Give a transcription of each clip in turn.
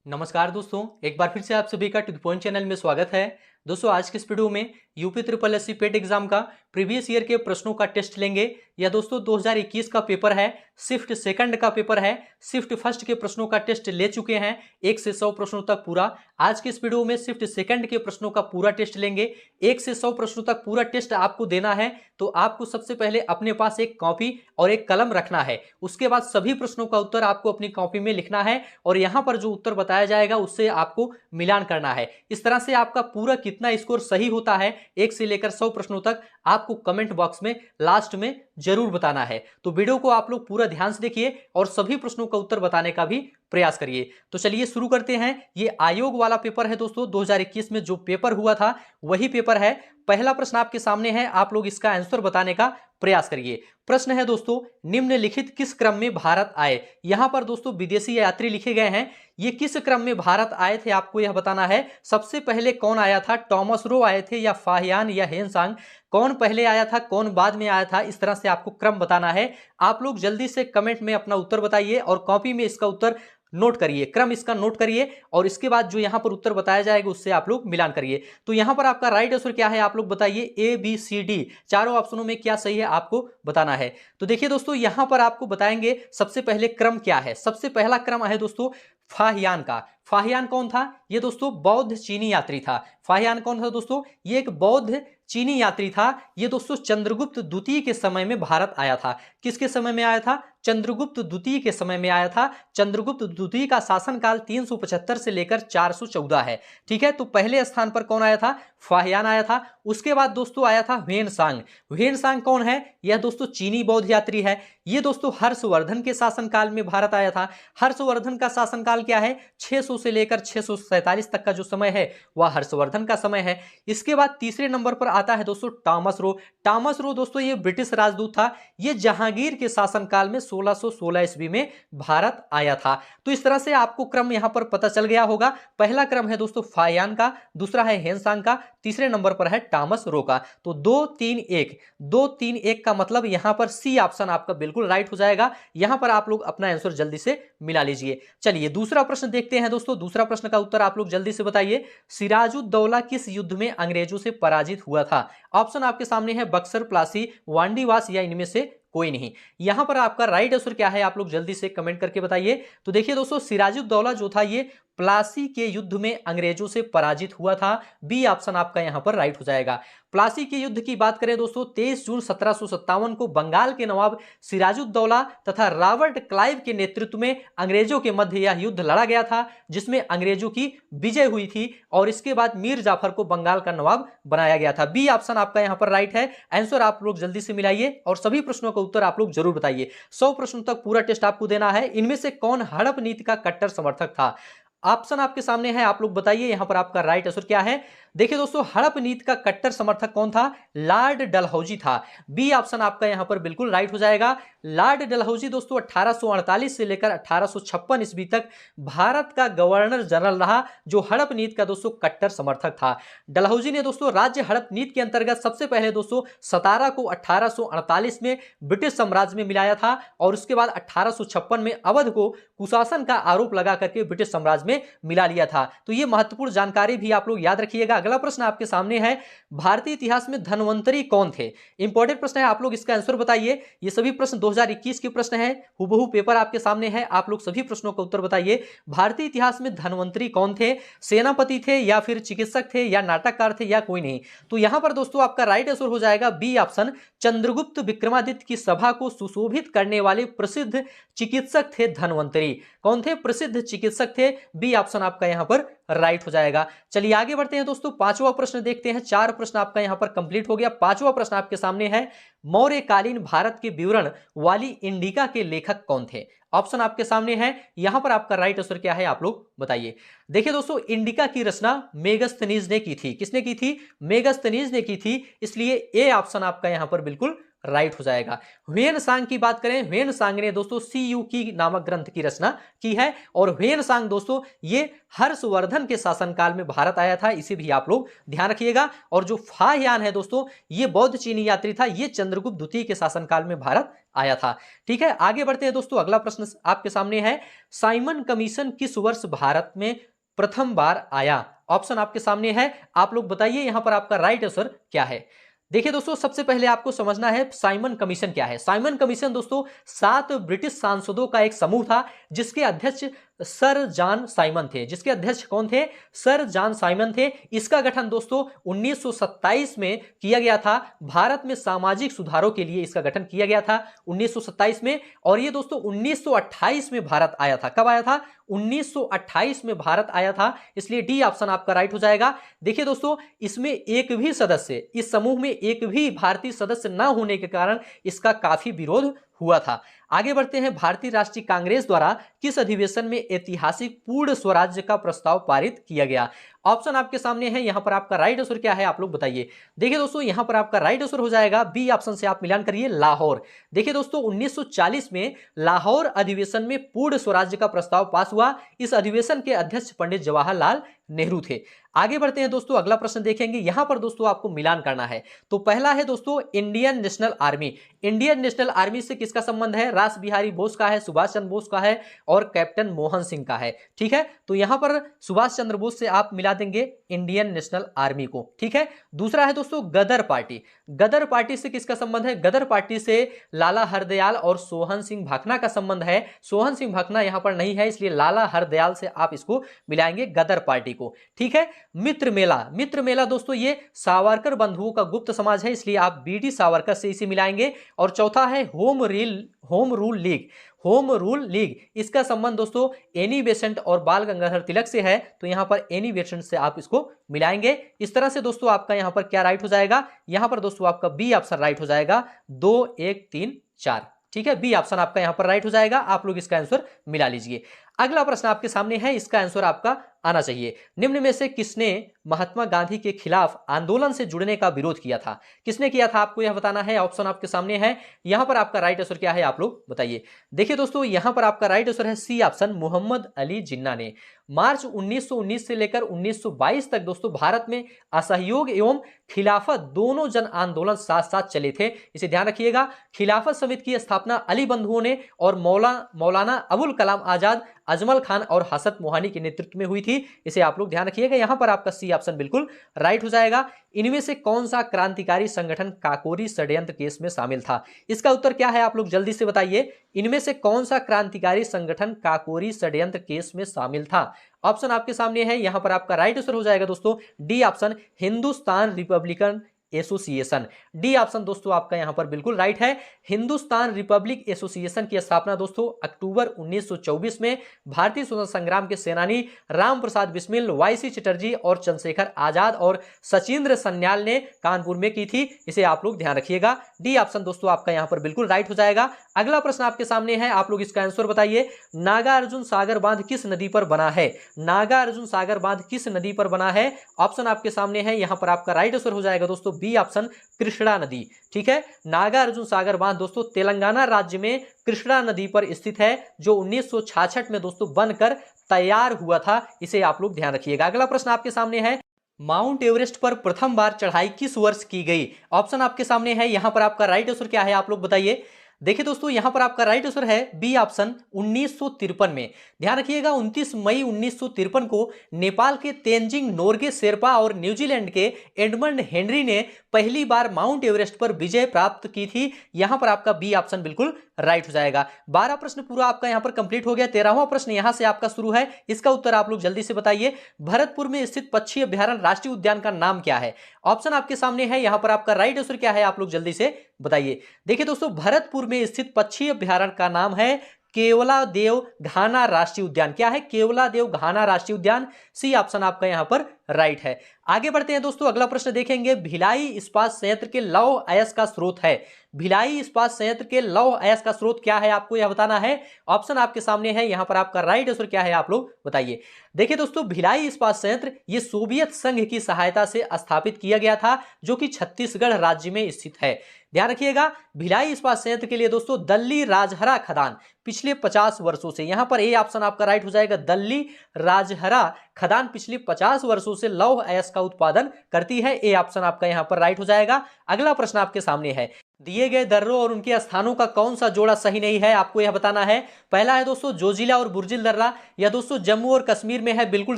नमस्कार दोस्तों, एक बार फिर से आप सभी का टू द पॉइंट चैनल में स्वागत है। दोस्तों, आज के इस वीडियो में यूपी ट्रिपल एससी पेट एग्जाम का प्रीवियस ईयर के प्रश्नों का टेस्ट लेंगे। यह दोस्तों 2021 का पेपर है, शिफ्ट सेकंड का पेपर है। शिफ्ट फर्स्ट के प्रश्नों का टेस्ट ले चुके हैं 1 से 100 प्रश्नों तक पूरा। आज के इस वीडियो में शिफ्ट सेकंड के प्रश्नों का पूरा टेस्ट लेंगे। 1 से 100 प्रश्नों तक पूरा टेस्ट आपको देना है, तो आपको सबसे पहले अपने पास एक कॉपी और एक कलम रखना है। उसके बाद सभी प्रश्नों का उत्तर आपको अपनी कॉपी में लिखना है और यहां पर जो उत्तर बताया जाएगा उससे आपको मिलान करना है। इस तरह से आपका पूरा कितना स्कोर सही होता है 1 से लेकर 100 प्रश्नों तक आपको कमेंट बॉक्स में लास्ट में जरूर बताना है। तो वीडियो को आप लोग पूरा ध्यान से देखिए और सभी प्रश्नों का उत्तर बताने का भी प्रयास करिए। तो चलिए शुरू करते हैं। ये आयोग वाला पेपर है दोस्तों, 2021 में जो पेपर हुआ था वही पेपर है। पहला प्रश्न आपके सामने है, आप लोग इसका आंसर बताने का प्रयास करिए। प्रश्न है दोस्तों, निम्नलिखित किस क्रम में भारत आए। यहां पर दोस्तों विदेशी यात्री लिखे गए हैं, ये किस क्रम में भारत आए थे आपको यह बताना है। सबसे पहले कौन आया था, टॉमस रो आए थे या फाहियान या हेनसांग, कौन पहले आया था कौन बाद में आया था, इस तरह से आपको क्रम बताना है। आप लोग जल्दी से कमेंट में अपना उत्तर बताइए और कॉपी में इसका उत्तर नोट करिए, क्रम इसका नोट करिए और इसके बाद जो यहां पर उत्तर बताया जाएगा उससे आप लोग मिलान करिए। तो यहां पर आपका राइट आंसर क्या है आप लोग बताइए। ए बी सी डी चारों ऑप्शनों में क्या सही है आपको बताना है। तो देखिए दोस्तों, यहां पर आपको बताएंगे सबसे पहले क्रम क्या है। सबसे पहला क्रम है दोस्तों फाहियान का। फाहियान कौन था, ये दोस्तों बौद्ध चीनी यात्री था। फाहियान कौन था दोस्तों, ये एक बौद्ध चीनी यात्री था। ये दोस्तों चंद्रगुप्त द्वितीय के समय में भारत आया था। किसके समय में आया था, चंद्रगुप्त द्वितीय के समय में आया था। चंद्रगुप्त द्वितीय का शासनकाल 375 से लेकर 414 है। ठीक है, तो पहले स्थान पर कौन आया था, फाहियान आया था। उसके बाद दोस्तों आया था ह्वेनसांग। ह्वेनसांग कौन है, यह दोस्तों चीनी बौद्ध यात्री है। ये दोस्तों हर्षवर्धन के शासनकाल में भारत आया था। हर्षवर्धन का शासनकाल क्या है, 600 से लेकर 647 तक का जो समय है वह हर्षवर्धन का समय है। इसके बाद तीसरे नंबर पर आता है दोस्तों टॉमस रो। टॉमस रो दोस्तों ये ब्रिटिश राजदूत था। ये जहांगीर के शासनकाल में 1616 ईस्वी में भारत आया था। तो इस तरह से आपको क्रम यहां पर पता चल गया होगा। पहला क्रम है दोस्तों फाहियान का, दूसरा है हेनसांग का, तीसरे नंबर पर है टॉमस रो का। तो 2 3 1 2 3 1 का मतलब यहां पर सी ऑप्शन आपका बिल्कुल राइट हो जाएगा। यहां पर आप लोग अपना आंसर जल्दी से मिला लीजिए। चलिए दूसरा प्रश्न देखते हैं दोस्तों। दूसरा प्रश्न का उत्तर आप लोग जल्दी से बताइए। सिराजुद्दौला किस युद्ध में अंग्रेजों से पराजित हुआ था। ऑप्शन आपके सामने है बक्सर, प्लासी, वांडीवास या इनमें से कोई नहीं। यहां पर आपका राइट आंसर क्या है आप लोग जल्दी से कमेंट करके बताइए। तो देखिए दोस्तों, सिराजुद्दौला जो था ये प्लासी के युद्ध में अंग्रेजों से पराजित हुआ था। बी ऑप्शन आपका यहां पर राइट हो जाएगा। प्लासी के युद्ध की बात करें दोस्तों, 23 जून 1757 को बंगाल के नवाब सिराजुद्दौला तथा रॉबर्ट क्लाइव के नेतृत्व में अंग्रेजों के मध्य यह युद्ध लड़ा गया था, जिसमें अंग्रेजों की विजय हुई थी और इसके बाद मीर जाफर को बंगाल का नवाब बनाया गया था। बी ऑप्शन आपका यहां पर राइट है। आंसर आप लोग जल्दी से मिलाइए और सभी प्रश्नों का उत्तर आप लोग जरूर बताइए। 100 प्रश्नों तक पूरा टेस्ट आपको देना है। इनमें से कौन हड़प नीति का कट्टर समर्थक था। ऑप्शन आपके सामने है, आप लोग बताइए यहां पर आपका राइट आंसर क्या है। देखिए दोस्तों, हड़प नीति का कट्टर समर्थक कौन था, लॉर्ड डलहौजी था। बी ऑप्शन आपका यहां पर बिल्कुल राइट हो जाएगा। लॉर्ड डलहौजी दोस्तों 1848 से लेकर 1856 ईस्वी तक भारत का गवर्नर जनरल रहा, जो हड़प नीति का दोस्तों कट्टर समर्थक था। डलहौजी ने दोस्तों राज्य हड़प नीति के अंतर्गत सबसे पहले दोस्तों सतारा को 1848 में ब्रिटिश साम्राज्य में मिलाया था और उसके बाद 1856 में अवध को कुशासन का आरोप लगा करके ब्रिटिश साम्राज्य में मिला लिया था। तो यह महत्वपूर्ण जानकारी भी आप लोग याद रखिएगा। अगला प्रश्न आपके सामने है, भारतीय इतिहास में धन्वंतरी कौन थे। इंपॉर्टेंट प्रश्न है, आप लोग इसका आंसर बताइए। ये सभी प्रश्न 2021 के प्रश्न है, हुबहू पेपर आपके सामने है। आप लोग सभी प्रश्नों का उत्तर बताइए। भारतीय इतिहास में धन्वंतरी कौन थे, सेनापति थे या फिर चिकित्सक थे या नाटककार थे या कोई नहीं। तो यहां पर दोस्तों आपका राइट आंसर हो जाएगा बी ऑप्शन, चंद्रगुप्त विक्रमादित्य की सभा को सुशोभित करने वाले प्रसिद्ध चिकित्सक थे धन्वंतरी। कौन थे, प्रसिद्ध चिकित्सक थे। बी ऑप्शन आपका यहां पर राइट हो जाएगा। चलिए आगे बढ़ते हैं दोस्तों, पांचवा प्रश्न देखते हैं। 4 प्रश्न आपका यहां पर कंप्लीट हो गया। पांचवा प्रश्न आपके सामने है, मौर्यकालीन भारत के विवरण वाली इंडिका के लेखक कौन थे। ऑप्शन आपके सामने है, यहां पर आपका राइट आंसर क्या है आप लोग बताइए। देखिए दोस्तों, इंडिका की रचना मेगस्थनीज ने की थी। किसने की थी, मेगस्थनीज ने की थी, इसलिए ए ऑप्शन आपका यहां पर बिल्कुल राइट हो जाएगा। ह्वेनसांग की बात करें, ह्वेनसांग ने दोस्तों सीयू की नामक ग्रंथ की रचना की है और ह्वेनसांग दोस्तों ये हर्षवर्धन के शासनकाल में भारत आया था, इसे भी आप लोग ध्यान रखिएगा। और जो फाह्यान है दोस्तों ये बौद्ध चीनी यात्री था, ये चंद्रगुप्त द्वितीय के शासनकाल में भारत आया था। ठीक है, आगे बढ़ते हैं दोस्तों। अगला प्रश्न आपके सामने है, साइमन कमीशन किस वर्ष भारत में प्रथम बार आया? ऑप्शन आपके सामने है, आप लोग बताइए यहां पर आपका राइट आंसर क्या है। देखिए दोस्तों, सबसे पहले आपको समझना है साइमन कमीशन क्या है। साइमन कमीशन दोस्तों 7 ब्रिटिश सांसदों का एक समूह था, जिसके अध्यक्ष सर जॉन साइमन थे। जिसके अध्यक्ष कौन थे? सर जॉन साइमन थे। इसका गठन दोस्तों 1927 में किया गया था। भारत में सामाजिक सुधारों के लिए इसका गठन किया गया था 1927 में। और ये दोस्तों 1928 में भारत आया था। कब आया था? 1928 में भारत आया था, इसलिए डी ऑप्शन आपका राइट हो जाएगा। देखिए दोस्तों, इसमें एक भी सदस्य, इस समूह में एक भी भारतीय सदस्य न होने के कारण इसका काफी विरोध हुआ था। आगे बढ़ते हैं, भारतीय राष्ट्रीय कांग्रेस द्वारा किस अधिवेशन में ऐतिहासिक पूर्ण स्वराज्य का प्रस्ताव पारित किया गया? ऑप्शन आपके सामने है, यहां पर आपका राइट आंसर क्या है आप लोग बताइए। देखिए दोस्तों, यहां पर आपका राइट आंसर हो जाएगा बी ऑप्शन से आप मिलान करिए, लाहौर। देखिए दोस्तों 1940 में लाहौर अधिवेशन में पूर्ण स्वराज्य का प्रस्ताव पास हुआ। इस अधिवेशन के अध्यक्ष पंडित जवाहरलाल नेहरू थे। आगे बढ़ते हैं दोस्तों, अगला प्रश्न देखेंगे। यहां पर दोस्तों आपको मिलान करना है। तो पहला है दोस्तों Indian national army. Indian national army से किसका संबंध है? रास बिहारी बोस का है, सुभाष चंद्र बोस का है और कैप्टन मोहन सिंह का है। ठीक है, तो यहां पर सुभाष चंद्र बोस से आप मिला देंगे इंडियन नेशनल आर्मी को। ठीक है, दूसरा है दोस्तों गदर पार्टी। गदर पार्टी से किसका संबंध है? गदर पार्टी से लाला हरदयाल और सोहन सिंह भाखना का संबंध है। सोहन सिंह भाखना यहां पर नहीं है, इसलिए लाला हरदयाल से आप इसको मिलाएंगे गदर पार्टी को। ठीक है, मित्र मेला। मित्र मेला दोस्तों ये सावरकर बंधुओं का गुप्त समाज है, इसलिए आप बीडी सावरकर से इसे मिलाएंगे। और चौथा है home rule league. Home rule league, इसका संबंध दोस्तों एनी बेसेंट और बाल गंगाधर तिलक से है, तो यहां पर एनी बेसेंट से आप इसको मिलाएंगे। इस तरह से दोस्तों आपका यहां पर क्या राइट हो जाएगा? यहां पर दोस्तों आपका बी ऑप्शन राइट हो जाएगा, 2 1 3 4। ठीक है, बी ऑप्शन आपका यहां पर राइट हो जाएगा। आप लोग इसका आंसर मिला लीजिए। अगला प्रश्न आपके सामने है, इसका आंसर आपका आना चाहिए। निम्न में से किसने महात्मा गांधी के खिलाफ आंदोलन से जुड़ने का विरोध किया था? किसने किया था आपको यह बताना है। ऑप्शन आपके सामने है, यहां पर आपका राइट आंसर क्या है आप लोग बताइए। देखिए दोस्तों, यहां पर आपका राइट आंसर है सी ऑप्शन, मोहम्मद अली जिन्ना ने। मार्च 1919 से लेकर 1922 तक दोस्तों भारत में असहयोग एवं खिलाफत दोनों जन आंदोलन साथ साथ चले थे, इसे ध्यान रखिएगा। खिलाफत समिति की स्थापना अली बंधुओं ने और मौलाना अबुल कलाम आजाद, अजमल खान और हसरत मोहानी के नेतृत्व में हुई थी, इसे आप लोग ध्यान रखिएगा। यहां पर आपका सी ऑप्शन बिल्कुल राइट हो जाएगा। इनमें से कौन सा क्रांतिकारी संगठन काकोरी षड्यंत्र केस में शामिल था? इसका उत्तर क्या है आप लोग जल्दी से बताइए। इनमें से कौन सा क्रांतिकारी संगठन काकोरी षड्यंत्र केस में शामिल था? ऑप्शन आपके सामने है, यहां पर आपका राइट आंसर हो जाएगा दोस्तों D option, Hindustan Republican association. D option दोस्तों आपका यहां पर बिल्कुल राइट है। हिंदुस्तान रिपब्लिक एसोसिएशन की स्थापना दोस्तों अक्टूबर 1924 में भारतीय स्वतंत्रता संग्राम के सेनानी राम प्रसाद बिस्मिल, वाईसी चटर्जी और चंद्रशेखर आजाद और सचिंद्र सन्याल ने कानपुर में की थी, इसे आप लोग ध्यान रखिएगा। डी ऑप्शन दोस्तों आपका यहां पर बिल्कुल राइट हो जाएगा। अगला प्रश्न आपके सामने है, आप लोग इसका आंसर बताइए। नागार्जुन सागर बांध किस नदी पर बना है? नागार्जुन सागर बांध किस नदी पर बना है? ऑप्शन आपके सामने है, यहां पर आपका राइट आंसर हो जाएगा दोस्तों बी ऑप्शन, कृष्णा नदी। ठीक है, नागार्जुन सागर बांध दोस्तों तेलंगाना राज्य में कृष्णा नदी पर स्थित है, जो 1966 में दोस्तों बनकर तैयार हुआ था, इसे आप लोग ध्यान रखिएगा। अगला प्रश्न आपके सामने है, माउंट एवरेस्ट पर प्रथम बार चढ़ाई किस वर्ष की गई? ऑप्शन आपके सामने है, यहां पर आपका राइट आंसर क्या है आप लोग बताइए। देखिए दोस्तों, यहां पर आपका राइट आंसर है बी ऑप्शन, 1953 में। ध्यान रखिएगा 29 मई 1953 को नेपाल के तेंजिंग नोर्गे शेरपा और न्यूजीलैंड के एडमंड हेनरी ने पहली बार माउंट एवरेस्ट पर विजय प्राप्त की थी। यहां पर आपका बी ऑप्शन बिल्कुल राइट हो जाएगा। 12 प्रश्न पूरा आपका यहां पर कंप्लीट हो गया। 13वां प्रश्न यहां से आपका शुरू है, इसका उत्तर आप लोग जल्दी से बताइए। भरतपुर में स्थित पक्षी अभ्यारण्य राष्ट्रीय उद्यान का नाम क्या है? ऑप्शन आपके सामने है, यहां पर आपका राइट आंसर क्या है आप लोग जल्दी से बताइए। देखिए दोस्तों, भरतपुर में स्थित पक्षी अभ्यारण्य का नाम है केवलादेव घाना राष्ट्रीय उद्यान। क्या है? केवलादेव घाना राष्ट्रीय उद्यान। सी ऑप्शन आपका यहां पर राइट है। आगे बढ़ते हैं दोस्तों, अगला प्रश्न देखेंगे, भिलाई इस्पात संयंत्र के लौह अयस्क का स्रोत है। भिलाई इस्पात संयंत्र के लौह अयस्क का स्रोत क्या है, आपको यह बताना है। ऑप्शन आपके सामने है, यहां पर आपका राइट आंसर क्या है आप लोग बताइए। देखिए दोस्तों, भिलाई इस्पात संयंत्र ये सोवियत संघ की सहायता से स्थापित किया गया था, जो कि छत्तीसगढ़ राज्य में स्थित है। ध्यान रखिएगा, भिलाई इस्पात संयंत्र के लिए दोस्तों दल्ली राजहरा खदान पिछले 50 वर्षों से, यहां पर ए ऑप्शन आपका राइट हो जाएगा, दल्ली राजहरा खदान पिछले 50 वर्षों से लौह अयस्क का उत्पादन करती है। ए ऑप्शन आपका यहां पर राइट हो जाएगा। अगला प्रश्न आपके सामने है, दिए गए दर्रों और उनके स्थानों का कौन सा जोड़ा सही नहीं है, आपको यह बताना है। पहला है दोस्तों जोजिला और बुर्जिल दर्रा, यह दोस्तों जम्मू और कश्मीर में है, बिल्कुल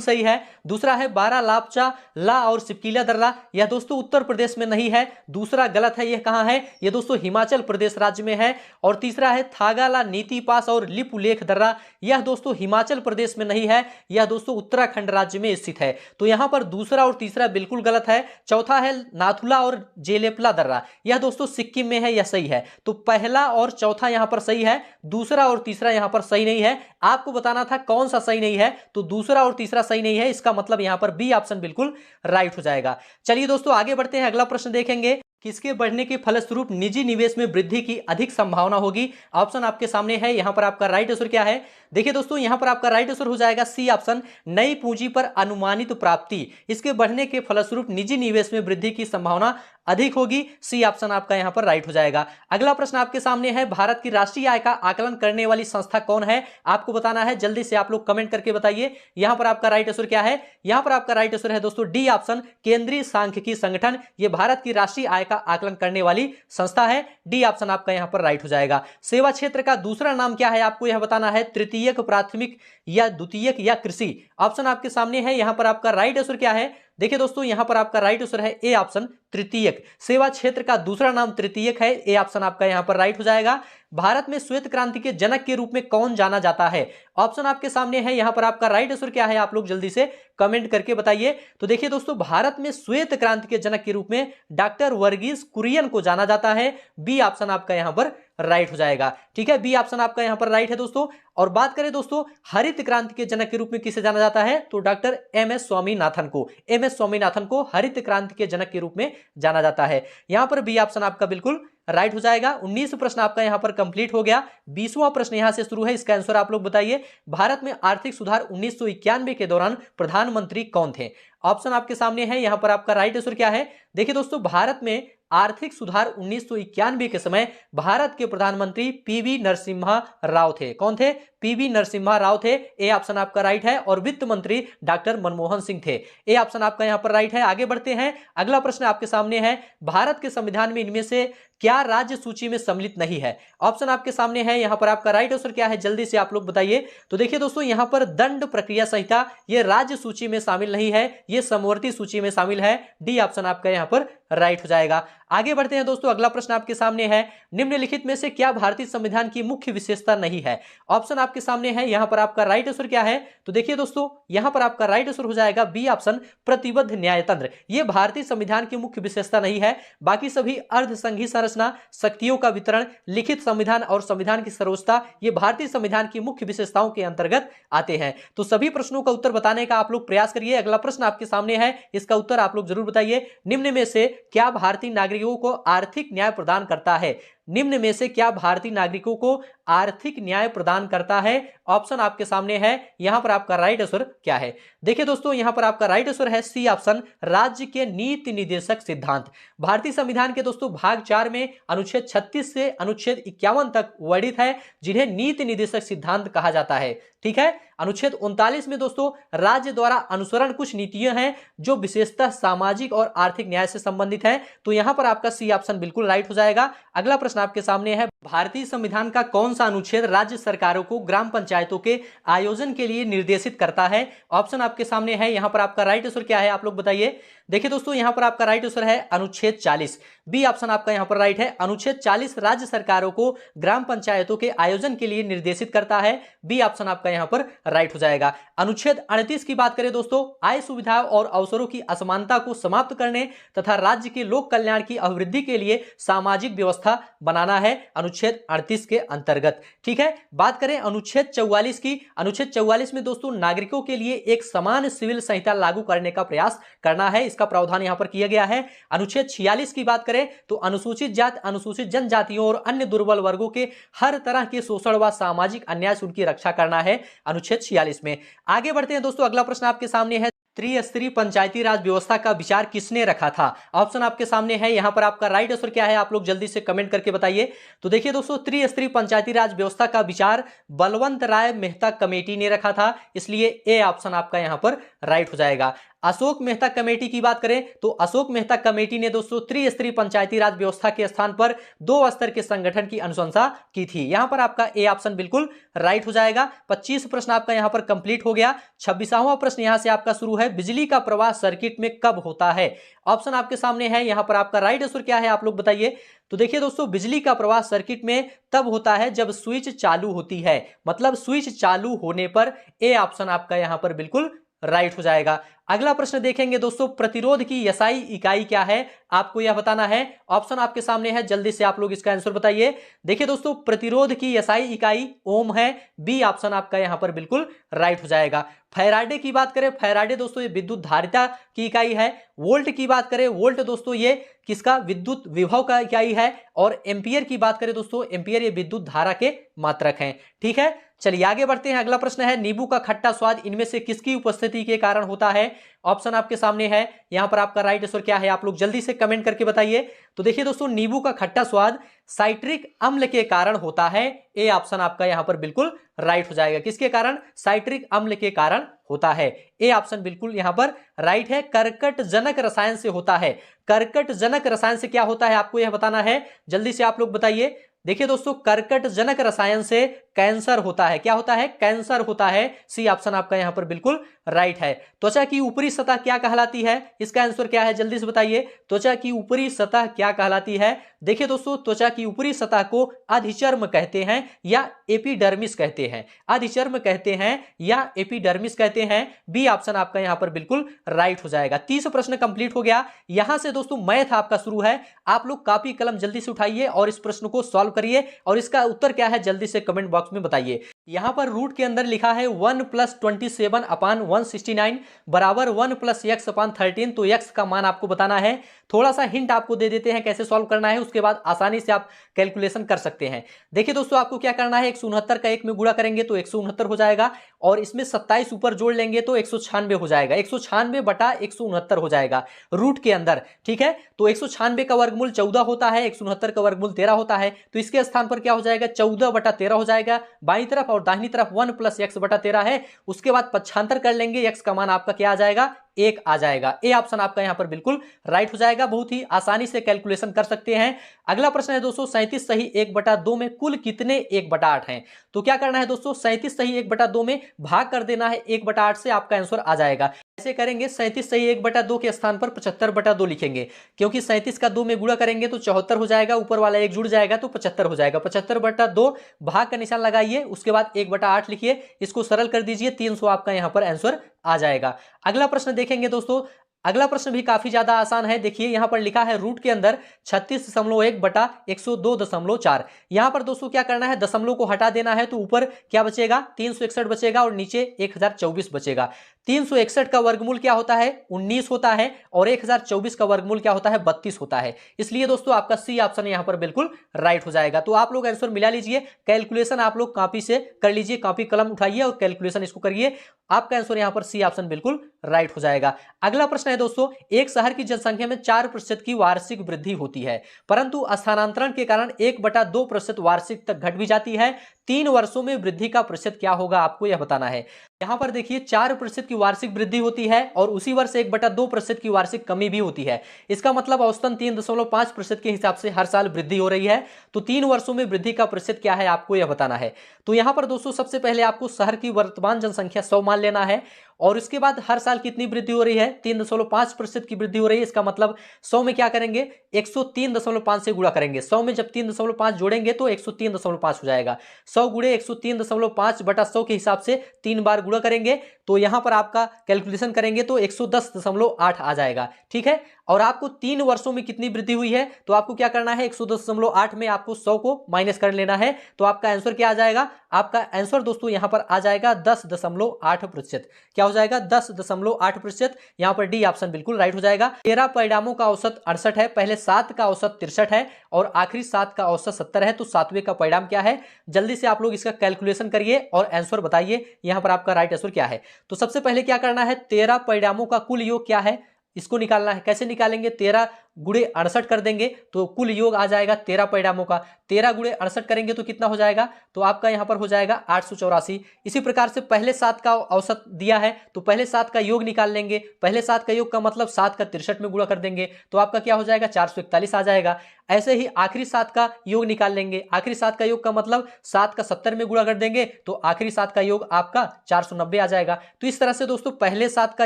सही है। दूसरा है बारा लापचा ला और सिपकीला दर्रा, यह दोस्तों उत्तर प्रदेश में नहीं है, दूसरा गलत है। यह कहां है, यह दोस्तों हिमाचल प्रदेश राज्य में है। और तीसरा है थागाला नीति पास और लिपुलेख दर्रा, यह दोस्तों हिमाचल प्रदेश में नहीं है, यह दोस्तों उत्तराखंड राज्य में स्थित है। तो यहां पर दूसरा और तीसरा बिल्कुल गलत है। चौथा है नाथुला और जेलेपला दर्रा, यह दोस्तों सिक्किम में है, यह सही है। तो पहला और चौथा यहां पर सही है, दूसरा और तीसरा यहां पर सही नहीं है। आपको बताना था कौन सा सही नहीं है, तो दूसरा और तीसरा सही नहीं है, इसका मतलब यहां पर बी ऑप्शन बिल्कुल राइट हो जाएगा। चलिए दोस्तों आगे बढ़ते हैं, अगला प्रश्न देखेंगे, किसके बढ़ने के फलस्वरूप निजी निवेश में वृद्धि की अधिक संभावना होगी। ऑप्शन आपके सामने है, यहां पर आपका राइट आंसर क्या है। देखिए दोस्तों, यहां पर आपका राइट आंसर हो जाएगा सी ऑप्शन, नई पूंजी पर अनुमानित प्राप्ति, इसके बढ़ने के फलस्वरूप निजी निवेश में वृद्धि की संभावना अधिक होगी। सी ऑप्शन आपका यहां पर राइट हो जाएगा। अगला प्रश्न आपके सामने है, भारत की राष्ट्रीय आय का आकलन करने वाली संस्था कौन है, आपको बताना है। जल्दी से आप लोग कमेंट करके बताइए, यहां पर आपका राइट आंसर क्या है। यहां पर आपका राइट आंसर है दोस्तों डी ऑप्शन, केंद्रीय सांख्यिकी संगठन, यह भारत की राष्ट्रीय आय का आकलन करने वाली संस्था है। डी ऑप्शन आपका यहां पर राइट हो जाएगा। सेवा क्षेत्र का दूसरा नाम क्या है, आपको यह बताना है, तृतीयक, प्राथमिक या द्वितीयक या कृषि। ऑप्शन आपके सामने है, यहां पर आपका राइट आंसर क्या है। देखिए दोस्तों, यहां पर आपका राइट आंसर है ए ऑप्शन, तृतीयक। सेवा क्षेत्र का दूसरा नाम तृतीयक है, ए ऑप्शन आपका यहां पर राइट हो जाएगा। भारत में श्वेत क्रांति के जनक के रूप में कौन जाना जाता है, ऑप्शन आपके सामने है, यहां पर आपका राइट आंसर क्या है, आप लोग जल्दी से कमेंट करके बताइए। तो देखिए दोस्तों, भारत में श्वेत क्रांति के जनक के रूप में डॉक्टर वर्गीस कुरियन को जाना जाता है। बी ऑप्शन आपका यहां पर राइट हो जाएगा। ठीक है, बी ऑप्शन आपका यहां पर राइट है दोस्तों। और बात करें दोस्तों हरित क्रांति के जनक के रूप में किसे जाना जाता है, तो डॉक्टर एम एस स्वामीनाथन को, एम एस स्वामीनाथन को हरित क्रांति के जनक के रूप में जाना जाता है। यहां पर बी ऑप्शन आपका बिल्कुल राइट हो जाएगा। 19 प्रश्न आपका यहां पर कंप्लीट हो गया। 20वां प्रश्न यहां से शुरू है, इसका आंसर आप लोग बताइए। भारत में आर्थिक सुधार 1991 के दौरान प्रधानमंत्री कौन थे। ऑप्शन आपके सामने है, यहां पर आपका राइट आंसर क्या है। देखिए दोस्तों, भारत में आर्थिक सुधार 1991 के समय भारत के प्रधानमंत्री पीवी नरसिम्हा राव थे। कौन थे, पीवी नरसिम्हा राव थे। ए ऑप्शन आपका राइट है। और वित्त मंत्री डॉक्टर मनमोहन सिंह थे। ए ऑप्शन आपका यहां पर राइट है। आगे बढ़ते हैं, अगला प्रश्न आपके सामने है, भारत के संविधान में इनमें से क्या राज्य सूची में सम्मिलित नहीं है। ऑप्शन आपके सामने है, यहां पर आपका राइट आंसर क्या है, जल्दी से आप लोग बताइए। तो देखिए दोस्तों, यहां पर दंड प्रक्रिया संहिता ये राज्य सूची में शामिल नहीं है, ये समवर्ती सूची में शामिल है। डी ऑप्शन आपका यहां पर राइट हो जाएगा। आगे बढ़ते हैं दोस्तों, अगला प्रश्न आपके सामने है, निम्नलिखित में से क्या भारतीय संविधान की मुख्य विशेषता नहीं है। ऑप्शन आपके सामने है, यहां पर आपका राइट आंसर क्या है। तो देखिए दोस्तों, यहां पर आपका राइट आंसर हो जाएगा बी ऑप्शन, प्रतिबद्ध न्यायतंत्र। यह भारतीय संविधान की मुख्य विशेषता नहीं है। बाकी सभी अर्धसंघीय संरचना, शक्तियों का वितरण, लिखित संविधान और संविधान की सर्वोच्चता, ये भारतीय संविधान की मुख्य विशेषताओं के अंतर्गत आते हैं। तो सभी प्रश्नों का उत्तर बताने का आप लोग प्रयास करिए। अगला प्रश्न आपके सामने है, इसका उत्तर आप लोग जरूर बताइए। निम्न में से क्या भारतीय नागरिकों को आर्थिक न्याय प्रदान करता है। निम्न में से क्या भारतीय नागरिकों को आर्थिक न्याय प्रदान करता है। ऑप्शन आपके सामने है, यहां पर आपका राइट आंसर क्या है। देखिए दोस्तों, यहां पर आपका राइट आंसर है सी ऑप्शन, राज्य के नीति निदेशक सिद्धांत। भारतीय संविधान के दोस्तों भाग 4 में अनुच्छेद 36 से अनुच्छेद 51 तक वर्णित है, जिन्हें नीति निदेशक सिद्धांत कहा जाता है। ठीक है, अनुच्छेद 39 में दोस्तों राज्य द्वारा अनुसरण कुछ नीतियां हैं जो विशेषतः सामाजिक और आर्थिक न्याय से संबंधित है। तो यहां पर आपका सी ऑप्शन बिल्कुल राइट हो जाएगा। अगला प्रश्न आपके सामने है, भारतीय संविधान का कौन सा अनुच्छेद राज्य सरकारों को ग्राम पंचायतों के आयोजन के लिए निर्देशित करता है। ऑप्शन आपके सामने है, यहां पर आपका राइट आंसर क्या है, आप लोग बताइए। देखिए दोस्तों, यहां पर आपका राइट आंसर है अनुच्छेद 40। बी ऑप्शन आपका यहां पर राइट है। अनुच्छेद 40 राज्य सरकारों को ग्राम पंचायतों के आयोजन के लिए निर्देशित करता है। बी ऑप्शन आपका यहां पर राइट हो जाएगा। अनुच्छेद 38 की बात करें दोस्तों, आय सुविधाओं और अवसरों की असमानता को समाप्त करने तथा राज्य के लोक कल्याण की अभिवृद्धि के लिए सामाजिक व्यवस्था बनाना है अनुच्छेद 38 के अंतर्गत। ठीक है, बात करें अनुच्छेद 44 की। अनुच्छेद 44 में दोस्तों नागरिकों के लिए एक समान सिविल संहिता लागू करने का प्रयास करना है, इसका प्रावधान यहां पर किया गया है। अनुच्छेद 46 की बात करें तो अनुसूचित जाति, अनुसूचित जनजातियों और अन्य दुर्बल वर्गों के हर तरह के शोषण व सामाजिक अन्याय से उनकी रक्षा करना है अनुच्छेद 46 में। आगे बढ़ते हैं दोस्तों, अगला प्रश्न आपके सामने है, त्रिस्तरीय पंचायती राज व्यवस्था का विचार किसने रखा था? ऑप्शन आपके सामने है, यहां पर आपका राइट आंसर क्या है आप लोग जल्दी से कमेंट करके बताइए। तो देखिए दोस्तों, त्रिस्तरीय पंचायती राज व्यवस्था का विचार बलवंत राय मेहता कमेटी ने रखा था, इसलिए ए ऑप्शन आपका यहां पर राइट हो जाएगा। अशोक मेहता कमेटी की बात करें तो अशोक मेहता कमेटी ने दोस्तों त्रिस्तरीय पंचायती राज व्यवस्था के स्थान पर 2 स्तर के संगठन की अनुशंसा की थी। यहां पर आपका ए ऑप्शन बिल्कुल राइट हो जाएगा। 25 प्रश्न आपका यहां पर कंप्लीट हो गया। 26वां प्रश्न यहां से आपका शुरू है, बिजली का प्रवाह सर्किट में कब होता है? ऑप्शन आपके सामने है, यहां पर आपका राइट आंसर क्या है आप लोग बताइए। तो देखिए दोस्तों, बिजली का प्रवाह सर्किट में तब होता है जब स्विच चालू होती है, मतलब स्विच चालू होने पर ए ऑप्शन आपका यहां पर बिल्कुल राइट हो जाएगा। अगला प्रश्न देखेंगे दोस्तों, प्रतिरोध की एसआई इकाई क्या है आपको यह बताना है। ऑप्शन आपके सामने है, जल्दी से आप लोग इसका आंसर बताइए। देखिए दोस्तों, प्रतिरोध की एसआई इकाई ओम है, बी ऑप्शन आपका यहां पर बिल्कुल राइट हो जाएगा। फैराडे की बात करें, फैराडे दोस्तों ये विद्युत धारिता की इकाई है। वोल्ट की बात करें, वोल्ट दोस्तों ये किसका, विद्युत विभव का इकाई है। और एम्पियर की बात करें दोस्तों, एम्पियर ये विद्युत धारा के मात्रक हैं। ठीक है, चलिए आगे बढ़ते हैं। अगला प्रश्न है, नींबू का खट्टा स्वाद इनमें से किसकी उपस्थिति के कारण होता है? ऑप्शन आपके सामने है, यहां पर आपका राइट आंसर क्या है आप लोग जल्दी से कमेंट करके बताइए। तो देखिए दोस्तों, नींबू का खट्टा स्वाद साइट्रिक अम्ल के कारण होता है, ए ऑप्शन आपका यहां पर बिल्कुल राइट हो जाएगा। किसके कारण? साइट्रिक अम्ल के कारण होता है, ए ऑप्शन बिल्कुल यहां पर राइट है। कर्कट जनक रसायन से होता है, कर्कट जनक रसायन से क्या होता है आपको यह बताना है, जल्दी से आप लोग बताइए। देखिए दोस्तों, कर्कट जनक रसायन से कैंसर होता है, क्या होता है? कैंसर होता है, सी ऑप्शन आपका यहां पर बिल्कुल राइट है। त्वचा की ऊपरी सतह क्या कहलाती है? इसका आंसर क्या है जल्दी से बताइए। त्वचा की ऊपरी सतह क्या कहलाती है? देखिए दोस्तों, त्वचा की ऊपरी सतह को अधिचर्म कहते हैं या एपिडर्मिस कहते हैं, अधिचर्म कहते हैं या एपिडर्मिस कहते हैं, बी ऑप्शन आपका यहां पर बिल्कुल राइट हो जाएगा। 30 प्रश्न कंप्लीट हो गया। यहां से दोस्तों मैथ आपका शुरू है, आप लोग कॉपी कलम जल्दी से उठाइए और इस प्रश्न को सॉल्व करिए और इसका उत्तर क्या है जल्दी से कमेंट बॉक्स में बताइए। यहां पर रूट के अंदर लिखा है 1 + 27 अपान 169 बराबर 1 + x अपान 13, तो x का मान आपको बताना है। थोड़ा सा हिंट आपको दे देते हैं कैसे सॉल्व करना है, उसके बाद आसानी से आप कैलकुलेशन कर सकते हैं। देखिए दोस्तों, आपको क्या करना है, 169 का 1 में गुणा करेंगे तो 169 हो जाएगा और इसमें 27 ऊपर जोड़ लेंगे तो 196 हो जाएगा, 196 बटा 169 हो जाएगा रूट के अंदर। ठीक है, तो 196 का वर्गमूल 14 होता है, 169 का वर्गमूल 13 होता है, तो इसके स्थान पर क्या हो जाएगा, 14 बटा 13 हो जाएगा। बाईं तरफ और दाहिनी तरफ 1 + x बटा 13 है, उसके बाद 75 कर लेंगे, x का मान आपका क्या आ जाएगा, 1 आ जाएगा। ए ऑप्शन आपका यहां पर बिल्कुल राइट हो जाएगा, बहुत ही आसानी से कैलकुलेशन कर सकते हैं। अगला प्रश्न है दोस्तों, 37 सही 1/2 में कुल कितने 1/8 हैं? तो क्या करना है दोस्तों, 37 सही 1/2 में भाग कर देना है 1/8 से, आपका आंसर आ जाएगा। ऐसे करेंगे, 37 सही 1/2 के स्थान पर 75/2 लिखेंगे, क्योंकि 37 का 2 में गुणा करेंगे तो 74 हो जाएगा, ऊपर वाला 1 जुड़ जाएगा तो 75 हो जाएगा। 75/2 भाग का निशान लगाइए, उसके बाद 1/8 लिखिए, इसको सरल कर दीजिए, 300 आपका यहां पर आंसर आ जाएगा। अगला प्रश्न देखेंगे दोस्तों, अगला प्रश्न भी काफी ज्यादा आसान है। देखिए यहां पर लिखा है रूट के अंदर 36.1 बटा 102.4। यहां पर दोस्तों क्या करना है, दशमलव को हटा देना है, तो ऊपर क्या बचेगा, 361 बचेगा और नीचे 1024 बचेगा। 361 का वर्गमूल क्या होता है, 19 होता है और 1024 का वर्गमूल क्या होता है, 32 होता है। इसलिए दोस्तों आपका सी ऑप्शन यहां पर बिल्कुल राइट हो जाएगा। तो आप लोग आंसर मिला लीजिए, कैलकुलेशन आप लोग कॉपी से कर लीजिए, कॉपी कलम उठाइए और कैलकुलेशन इसको करिए, आपका आंसर यहां पर सी ऑप्शन बिल्कुल राइट हो जाएगा। अगला प्रश्न है दोस्तों, एक शहर की जनसंख्या में 4% की वार्षिक वृद्धि होती है, परंतु स्थानांतरण के कारण 1/2% वार्षिक तक घट भी जाती है। 3 वर्षों में वृद्धि का प्रतिशत क्या होगा, आपको यह बताना है। यहां पर देखिए 4% की वार्षिक वृद्धि होती है और उसी वर्ष 1/2% की वार्षिक कमी भी होती है। इसका मतलब औसतन 3.5% के हिसाब से हर साल वृद्धि हो रही है। तो 3 वर्षों में वृद्धि का प्रतिशत क्या है, आपको यह बताना है। तो यहां पर दोस्तों सबसे पहले आपको शहर की वर्तमान जनसंख्या 100 मान लेना है और उसके बाद हर साल कितनी वृद्धि हो रही है, 3.5% की वृद्धि हो रही है। इसका मतलब 100 में क्या करेंगे, 103.5 से गुणा करेंगे। 100 में जब 3.5 जोड़ेंगे तो 103.5 हो जाएगा। 100 गुणे 103.5 बटा 100 के हिसाब से 3 बार गुणा करेंगे तो यहां पर आपका कैलकुलेशन करेंगे तो 110.8 आ जाएगा। ठीक है, और आपको 3 वर्षों में कितनी वृद्धि हुई है, तो आपको क्या करना है, 110.8 में आपको 100 को माइनस कर लेना है। तो आपका आंसर क्या आ जाएगा, आपका आंसर दोस्तों यहां पर आ जाएगा 10.8%। क्या हो जाएगा, 10.8%। यहां पर डी ऑप्शन बिल्कुल राइट हो जाएगा। 13 परिणामों का औसत 68 है, पहले 7 का औसत 63 है और आखिरी 7 का औसत 70 है। तो 7वें का परिणाम क्या है, जल्दी से आप लोग इसका कैलकुलेशन करिए और आंसर बताइए यहां पर आपका राइट आंसर क्या है। तो सबसे पहले क्या करना है, 13 परिणामों का कुल योग क्या है इसको निकालना है। कैसे निकालेंगे, 13 गुणे 68 कर देंगे तो कुल योग आ जाएगा 13 परिणामों का। 13 गुणे 68 करेंगे तो कितना हो जाएगा, तो आपका यहां पर हो जाएगा 884। इसी प्रकार से पहले 7 का औसत दिया है तो पहले 7 का योग निकाल लेंगे। पहले 7 का योग का मतलब 7 का 63 में गुणा कर देंगे तो आपका क्या हो जाएगा, 441 आ जाएगा। ऐसे ही आखिरी 7 का योग निकाल लेंगे। आखिरी 7 का योग का मतलब 7 का 70 में गुणा कर देंगे तो आखिरी 7 का योग आपका 490 आ जाएगा। तो इस तरह से दोस्तों पहले 7 का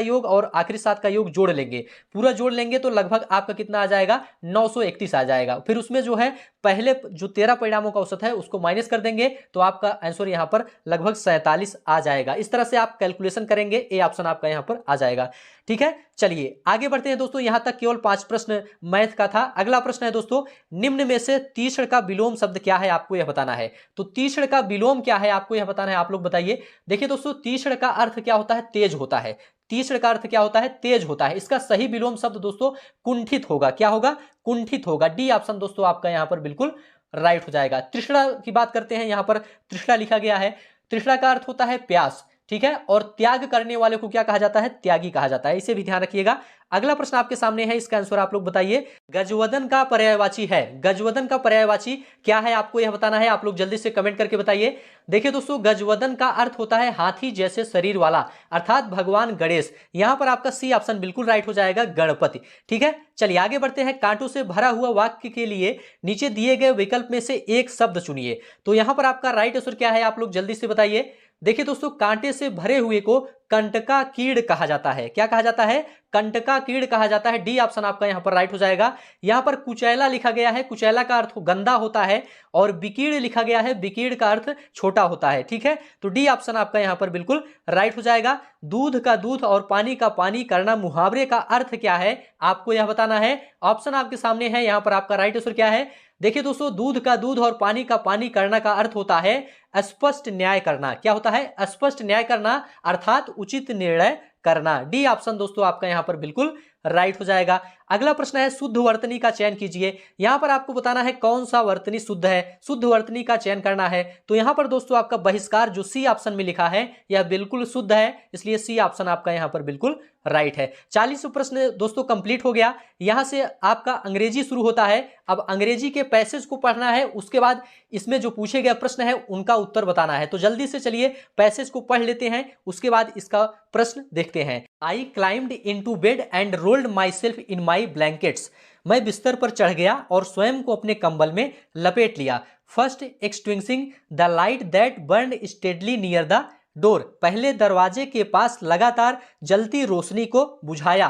योग और आखिरी 7 का योग जोड़ लेंगे, पूरा जोड़ लेंगे तो लगभग आपका कितना आ जाएगा, 931 आ जाएगा। फिर उसमें जो है पहले जो 13 परिणामों का औसत है उसको माइनस कर देंगे तो आपका आंसर यहां पर लगभग 47 आ जाएगा। इस तरह से आप कैलकुलेशन करेंगे, ए ऑप्शन आपका यहां पर आ जाएगा। ठीक है, चलिए आगे बढ़ते हैं दोस्तों। यहां तक केवल 5 प्रश्न मैथ का था। अगला प्रश्न है दोस्तों, निम्न में से तीसरे का विलोम शब्द क्या है, आपको यह बताना है। तो तीसरे का विलोम क्या है आपको यह बताना है, आप लोग बताइए। देखिए दोस्तों, तीसरे का अर्थ क्या होता है, तेज होता है। तीसरे का अर्थ क्या होता है, तेज होता है। इसका सही विलोम शब्द दोस्तों कुंठित होगा। क्या होगा, कुंठित होगा। डी ऑप्शन दोस्तों आपका यहां पर बिल्कुल राइट हो जाएगा। तृष्णा की बात करते हैं, यहां पर तृष्णा लिखा गया है। तृष्णा का अर्थ होता है प्यास। ठीक है, और त्याग करने वाले को क्या कहा जाता है, त्यागी कहा जाता है। इसे भी ध्यान रखिएगा। अगला प्रश्न आपके सामने है, इसका आंसर आप लोग बताइए। गजवदन का पर्यायवाची है, गजवदन का पर्यायवाची क्या है आपको यह बताना है। आप लोग जल्दी से कमेंट करके बताइए। देखिए दोस्तों, गजवदन का अर्थ होता है हाथी जैसे शरीर वाला, अर्थात भगवान गणेश। यहां पर आपका सी ऑप्शन बिल्कुल राइट हो जाएगा, गणपति। ठीक है, चलिए आगे बढ़ते हैं। कांटों से भरा हुआ वाक्य के लिए नीचे दिए गए विकल्प में से एक शब्द चुनिए। तो यहां पर आपका राइट आंसर क्या है, आप लोग जल्दी से बताइए। देखिए दोस्तों, कांटे से भरे हुए को कंटका कीड़ कहा जाता है। क्या कहा जाता है, कंटका कीड़ कहा जाता है। डी ऑप्शन आपका यहां पर राइट हो जाएगा। यहां पर कुचैला लिखा गया है, कुचैला का अर्थ गंदा होता है, और बिकीड़ लिखा गया है, बिकीड़ का अर्थ छोटा होता है। ठीक है, तो डी ऑप्शन आपका यहां पर बिल्कुल राइट हो जाएगा। दूध का दूध और पानी का पानी करना मुहावरे का अर्थ क्या है, आपको यह बताना है। ऑप्शन आपके सामने है, यहां पर आपका राइट आंसर क्या है। देखिए दोस्तों, दूध का दूध और पानी का पानी करना का अर्थ होता है स्पष्ट न्याय करना। क्या होता है, स्पष्ट न्याय करना, अर्थात उचित निर्णय करना। डी ऑप्शन दोस्तों आपका यहां पर बिल्कुल राइट हो जाएगा। अगला प्रश्न है, शुद्ध वर्तनी का चयन कीजिए। यहां पर आपको बताना है कौन सा वर्तनी शुद्ध है। शुद्ध वर्तनी का चयन करना है तो यहां पर दोस्तों आपका बहिष्कार जो सी ऑप्शन में लिखा है यह बिल्कुल शुद्ध है, इसलिए सी ऑप्शन आपका यहां पर बिल्कुल राइट है। 40 प्रश्न दोस्तों कंप्लीट हो गया। यहां से आपका अंग्रेजी शुरू होता है। अब अंग्रेजी के पैसेज को पढ़ना है, उसके बाद इसमें जो पूछे गए प्रश्न है उनका उत्तर बताना है। तो जल्दी से चलिए पैसेज को पढ़ लेते हैं, उसके बाद इसका प्रश्न देखते हैं। आई climbed into bed and rolled my self in my blankets. मैं बिस्तर पर चढ़ गया और स्वयं को अपने कंबल में लपेट लिया। First extinguishing the light that burn steadily near the door. पहले दरवाजे के पास लगातार जलती रोशनी को बुझाया।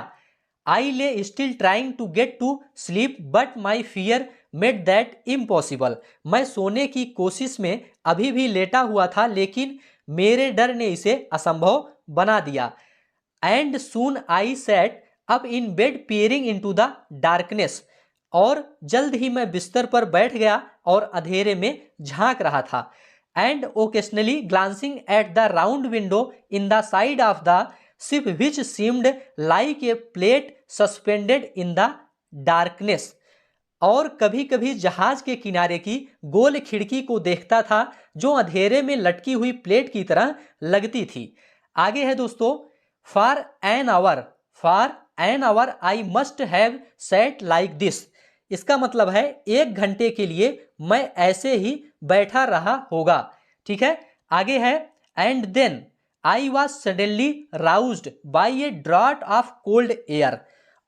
I lay still trying to get to sleep but my fear made that impossible. मैं सोने की कोशिश में अभी भी लेटा हुआ था, लेकिन मेरे डर ने इसे असंभव बना दिया। And soon I sat up in bed peering into the darkness. और जल्द ही मैं बिस्तर पर बैठ गया और अंधेरे में झांक रहा था। And occasionally glancing at the round window in the side of the ship which seemed like a plate suspended in the darkness. और कभी कभी जहाज के किनारे की गोल खिड़की को देखता था जो अंधेरे में लटकी हुई प्लेट की तरह लगती थी। आगे है दोस्तों, for an hour I must have set like this. इसका मतलब है 1 घंटे के लिए मैं ऐसे ही बैठा रहा होगा। ठीक है, आगे है, and then I was suddenly roused by a draught of cold air.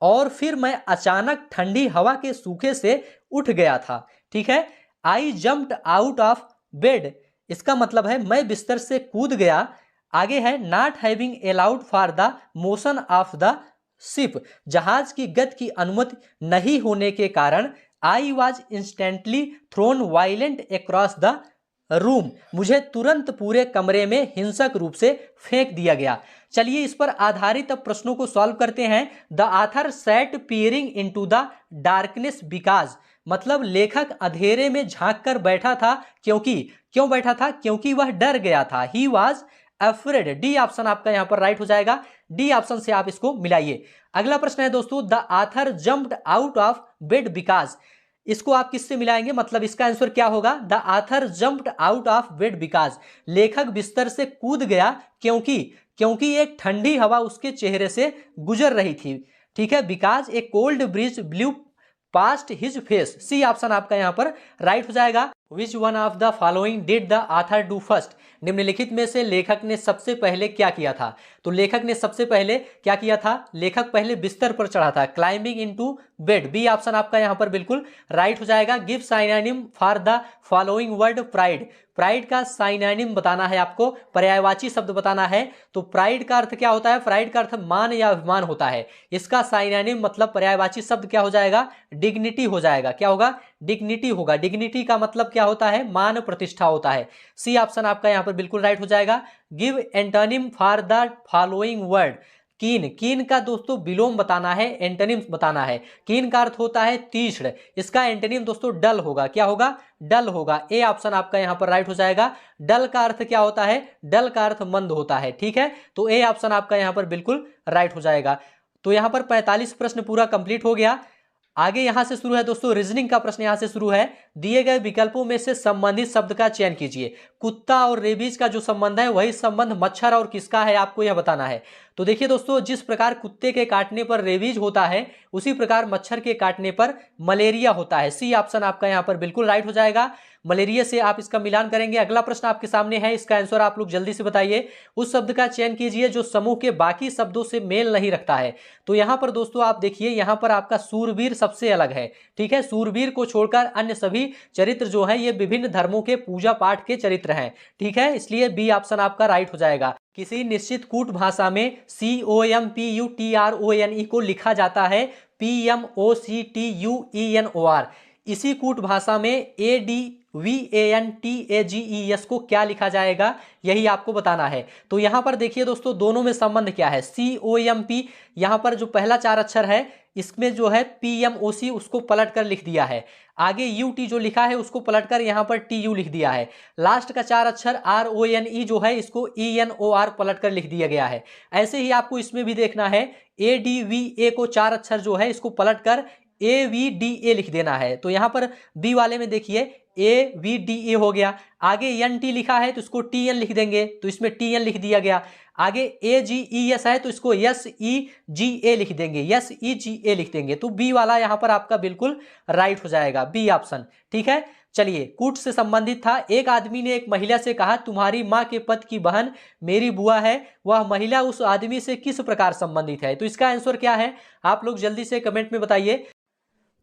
और फिर मैं अचानक ठंडी हवा के सूखे से उठ गया था। ठीक है, आई जम्प्ड आउट ऑफ बेड। इसका मतलब है मैं बिस्तर से कूद गया। आगे है not having allowed for the motion of the ship, जहाज की गति की अनुमति नहीं होने के कारण I was instantly thrown violent across the room, मुझे तुरंत पूरे कमरे में हिंसक रूप से फेंक दिया गया। चलिए इस पर आधारित अब प्रश्नों को सॉल्व करते हैं। The author sat peering into the darkness because, मतलब लेखक अंधेरे में झांक कर बैठा था क्यों बैठा था? क्योंकि वह डर गया था। He was afraid. D option आपका यहां पर राइट हो जाएगा। डी ऑप्शन से आप इसको मिलाइए। अगला प्रश्न है दोस्तों, the author jumped out of bed because, इसको आप किससे मिलाएंगे? मतलब इसका आंसर क्या होगा? The author jumped out of bed because, लेखक बिस्तर से कूद गया क्योंकि एक ठंडी हवा उसके चेहरे से गुजर रही थी। ठीक है, because a cold breeze blew past his face. C option आपका यहां पर राइट हो जाएगा। Which one of the following did the author do first, निम्नलिखित में से लेखक ने सबसे पहले क्या किया था? तो लेखक ने सबसे पहले क्या किया था? लेखक पहले बिस्तर पर चढ़ा था, climbing into bed. B option आपका यहां पर बिल्कुल राइट हो जाएगा। Give synonym for the following word pride, pride का साइनोनिम बताना है आपको, पर्यायवाची शब्द बताना है। तो प्राइड का अर्थ क्या होता है? प्राइड का अर्थ मान या अभिमान होता है। इसका साइनोनिम मतलब पर्यायवाची शब्द क्या हो जाएगा? डिग्निटी हो जाएगा। क्या होगा? डिग्निटी होगा। डिग्निटी का मतलब क्या होता है? मान, प्रतिष्ठा होता है। सी ऑप्शन आपका यहां पर बिल्कुल राइट हो जाएगा। Give antonym for the following word, कीन, कीन का दोस्तों विलोम बताना है, एंटोनिम बताना है। कीन का अर्थ होता है तीक्ष्ण, इसका एंटोनिम दोस्तों डल होगा। क्या होगा? डल होगा। ए ऑप्शन आपका यहां पर राइट हो जाएगा। डल का अर्थ क्या होता है? डल का अर्थ मंद होता है। ठीक है, तो ए ऑप्शन आपका यहां पर बिल्कुल राइट हो जाएगा। तो यहां पर 45 प्रश्न पूरा कंप्लीट हो गया। आगे यहां से शुरू है दोस्तों रीजनिंग का प्रश्न। यहां से शुरू है, दिए गए विकल्पों में से संबंधित शब्द का चयन कीजिए। कुत्ता और रेबीज का जो संबंध है वही संबंध मच्छर और किसका है, आपको यह बताना है। तो देखिए दोस्तों, जिस प्रकार कुत्ते के काटने पर रेबीज होता है उसी प्रकार मच्छर के काटने पर मलेरिया होता है। सी ऑप्शन आपका यहां पर बिल्कुल राइट हो जाएगा। मलेरिया से आप इसका मिलान करेंगे। अगला प्रश्न आपके सामने है, इसका आंसर आप लोग जल्दी से बताइए। उस शब्द का चयन कीजिए जो समूह के बाकी शब्दों से मेल नहीं रखता है। तो यहां पर दोस्तों आप देखिए, यहां पर आपका सूरवीर सबसे अलग है। ठीक है, सूरवीर को छोड़कर अन्य सभी चरित्र जो है ये विभिन्न धर्मों के पूजा पाठ के चरित्र हैं। ठीक है, इसलिए बी ऑप्शन आपका राइट हो जाएगा। किसी निश्चित कूट भाषा में COMPUTRONE को लिखा जाता है PMOCTUENOR। इसी कूट भाषा में ADVANTAGES को क्या लिखा जाएगा, यही आपको बताना है। तो यहां पर देखिए दोस्तों, दोनों में संबंध क्या है? COMP, यहां पर जो पहला 4 अक्षर है इसमें जो है PMOC उसको पलट कर लिख दिया है। आगे UT जो लिखा है उसको पलटकर यहां पर TU लिख दिया है। लास्ट का 4 अक्षर RONE जो है इसको ENOR पलटकर लिख दिया गया है। ऐसे ही आपको इसमें भी देखना है, ADVA को 4 अक्षर जो है इसको पलटकर AVDA लिख देना है। तो यहां पर बी वाले में देखिए AVDA हो गया। आगे NT लिखा है तो इसको TN लिख देंगे, तो इसमें TN लिख दिया गया। आगे AGES है तो इसको SEGA लिख देंगे, SEGA लिख देंगे। तो बी वाला यहां पर आपका बिल्कुल राइट हो जाएगा, बी ऑप्शन। ठीक है, चलिए कूट से संबंधित था। एक आदमी ने एक महिला से कहा, तुम्हारी माँ के पति की बहन मेरी बुआ है। वह महिला उस आदमी से किस प्रकार संबंधित है? तो इसका आंसर क्या है, आप लोग जल्दी से कमेंट में बताइए।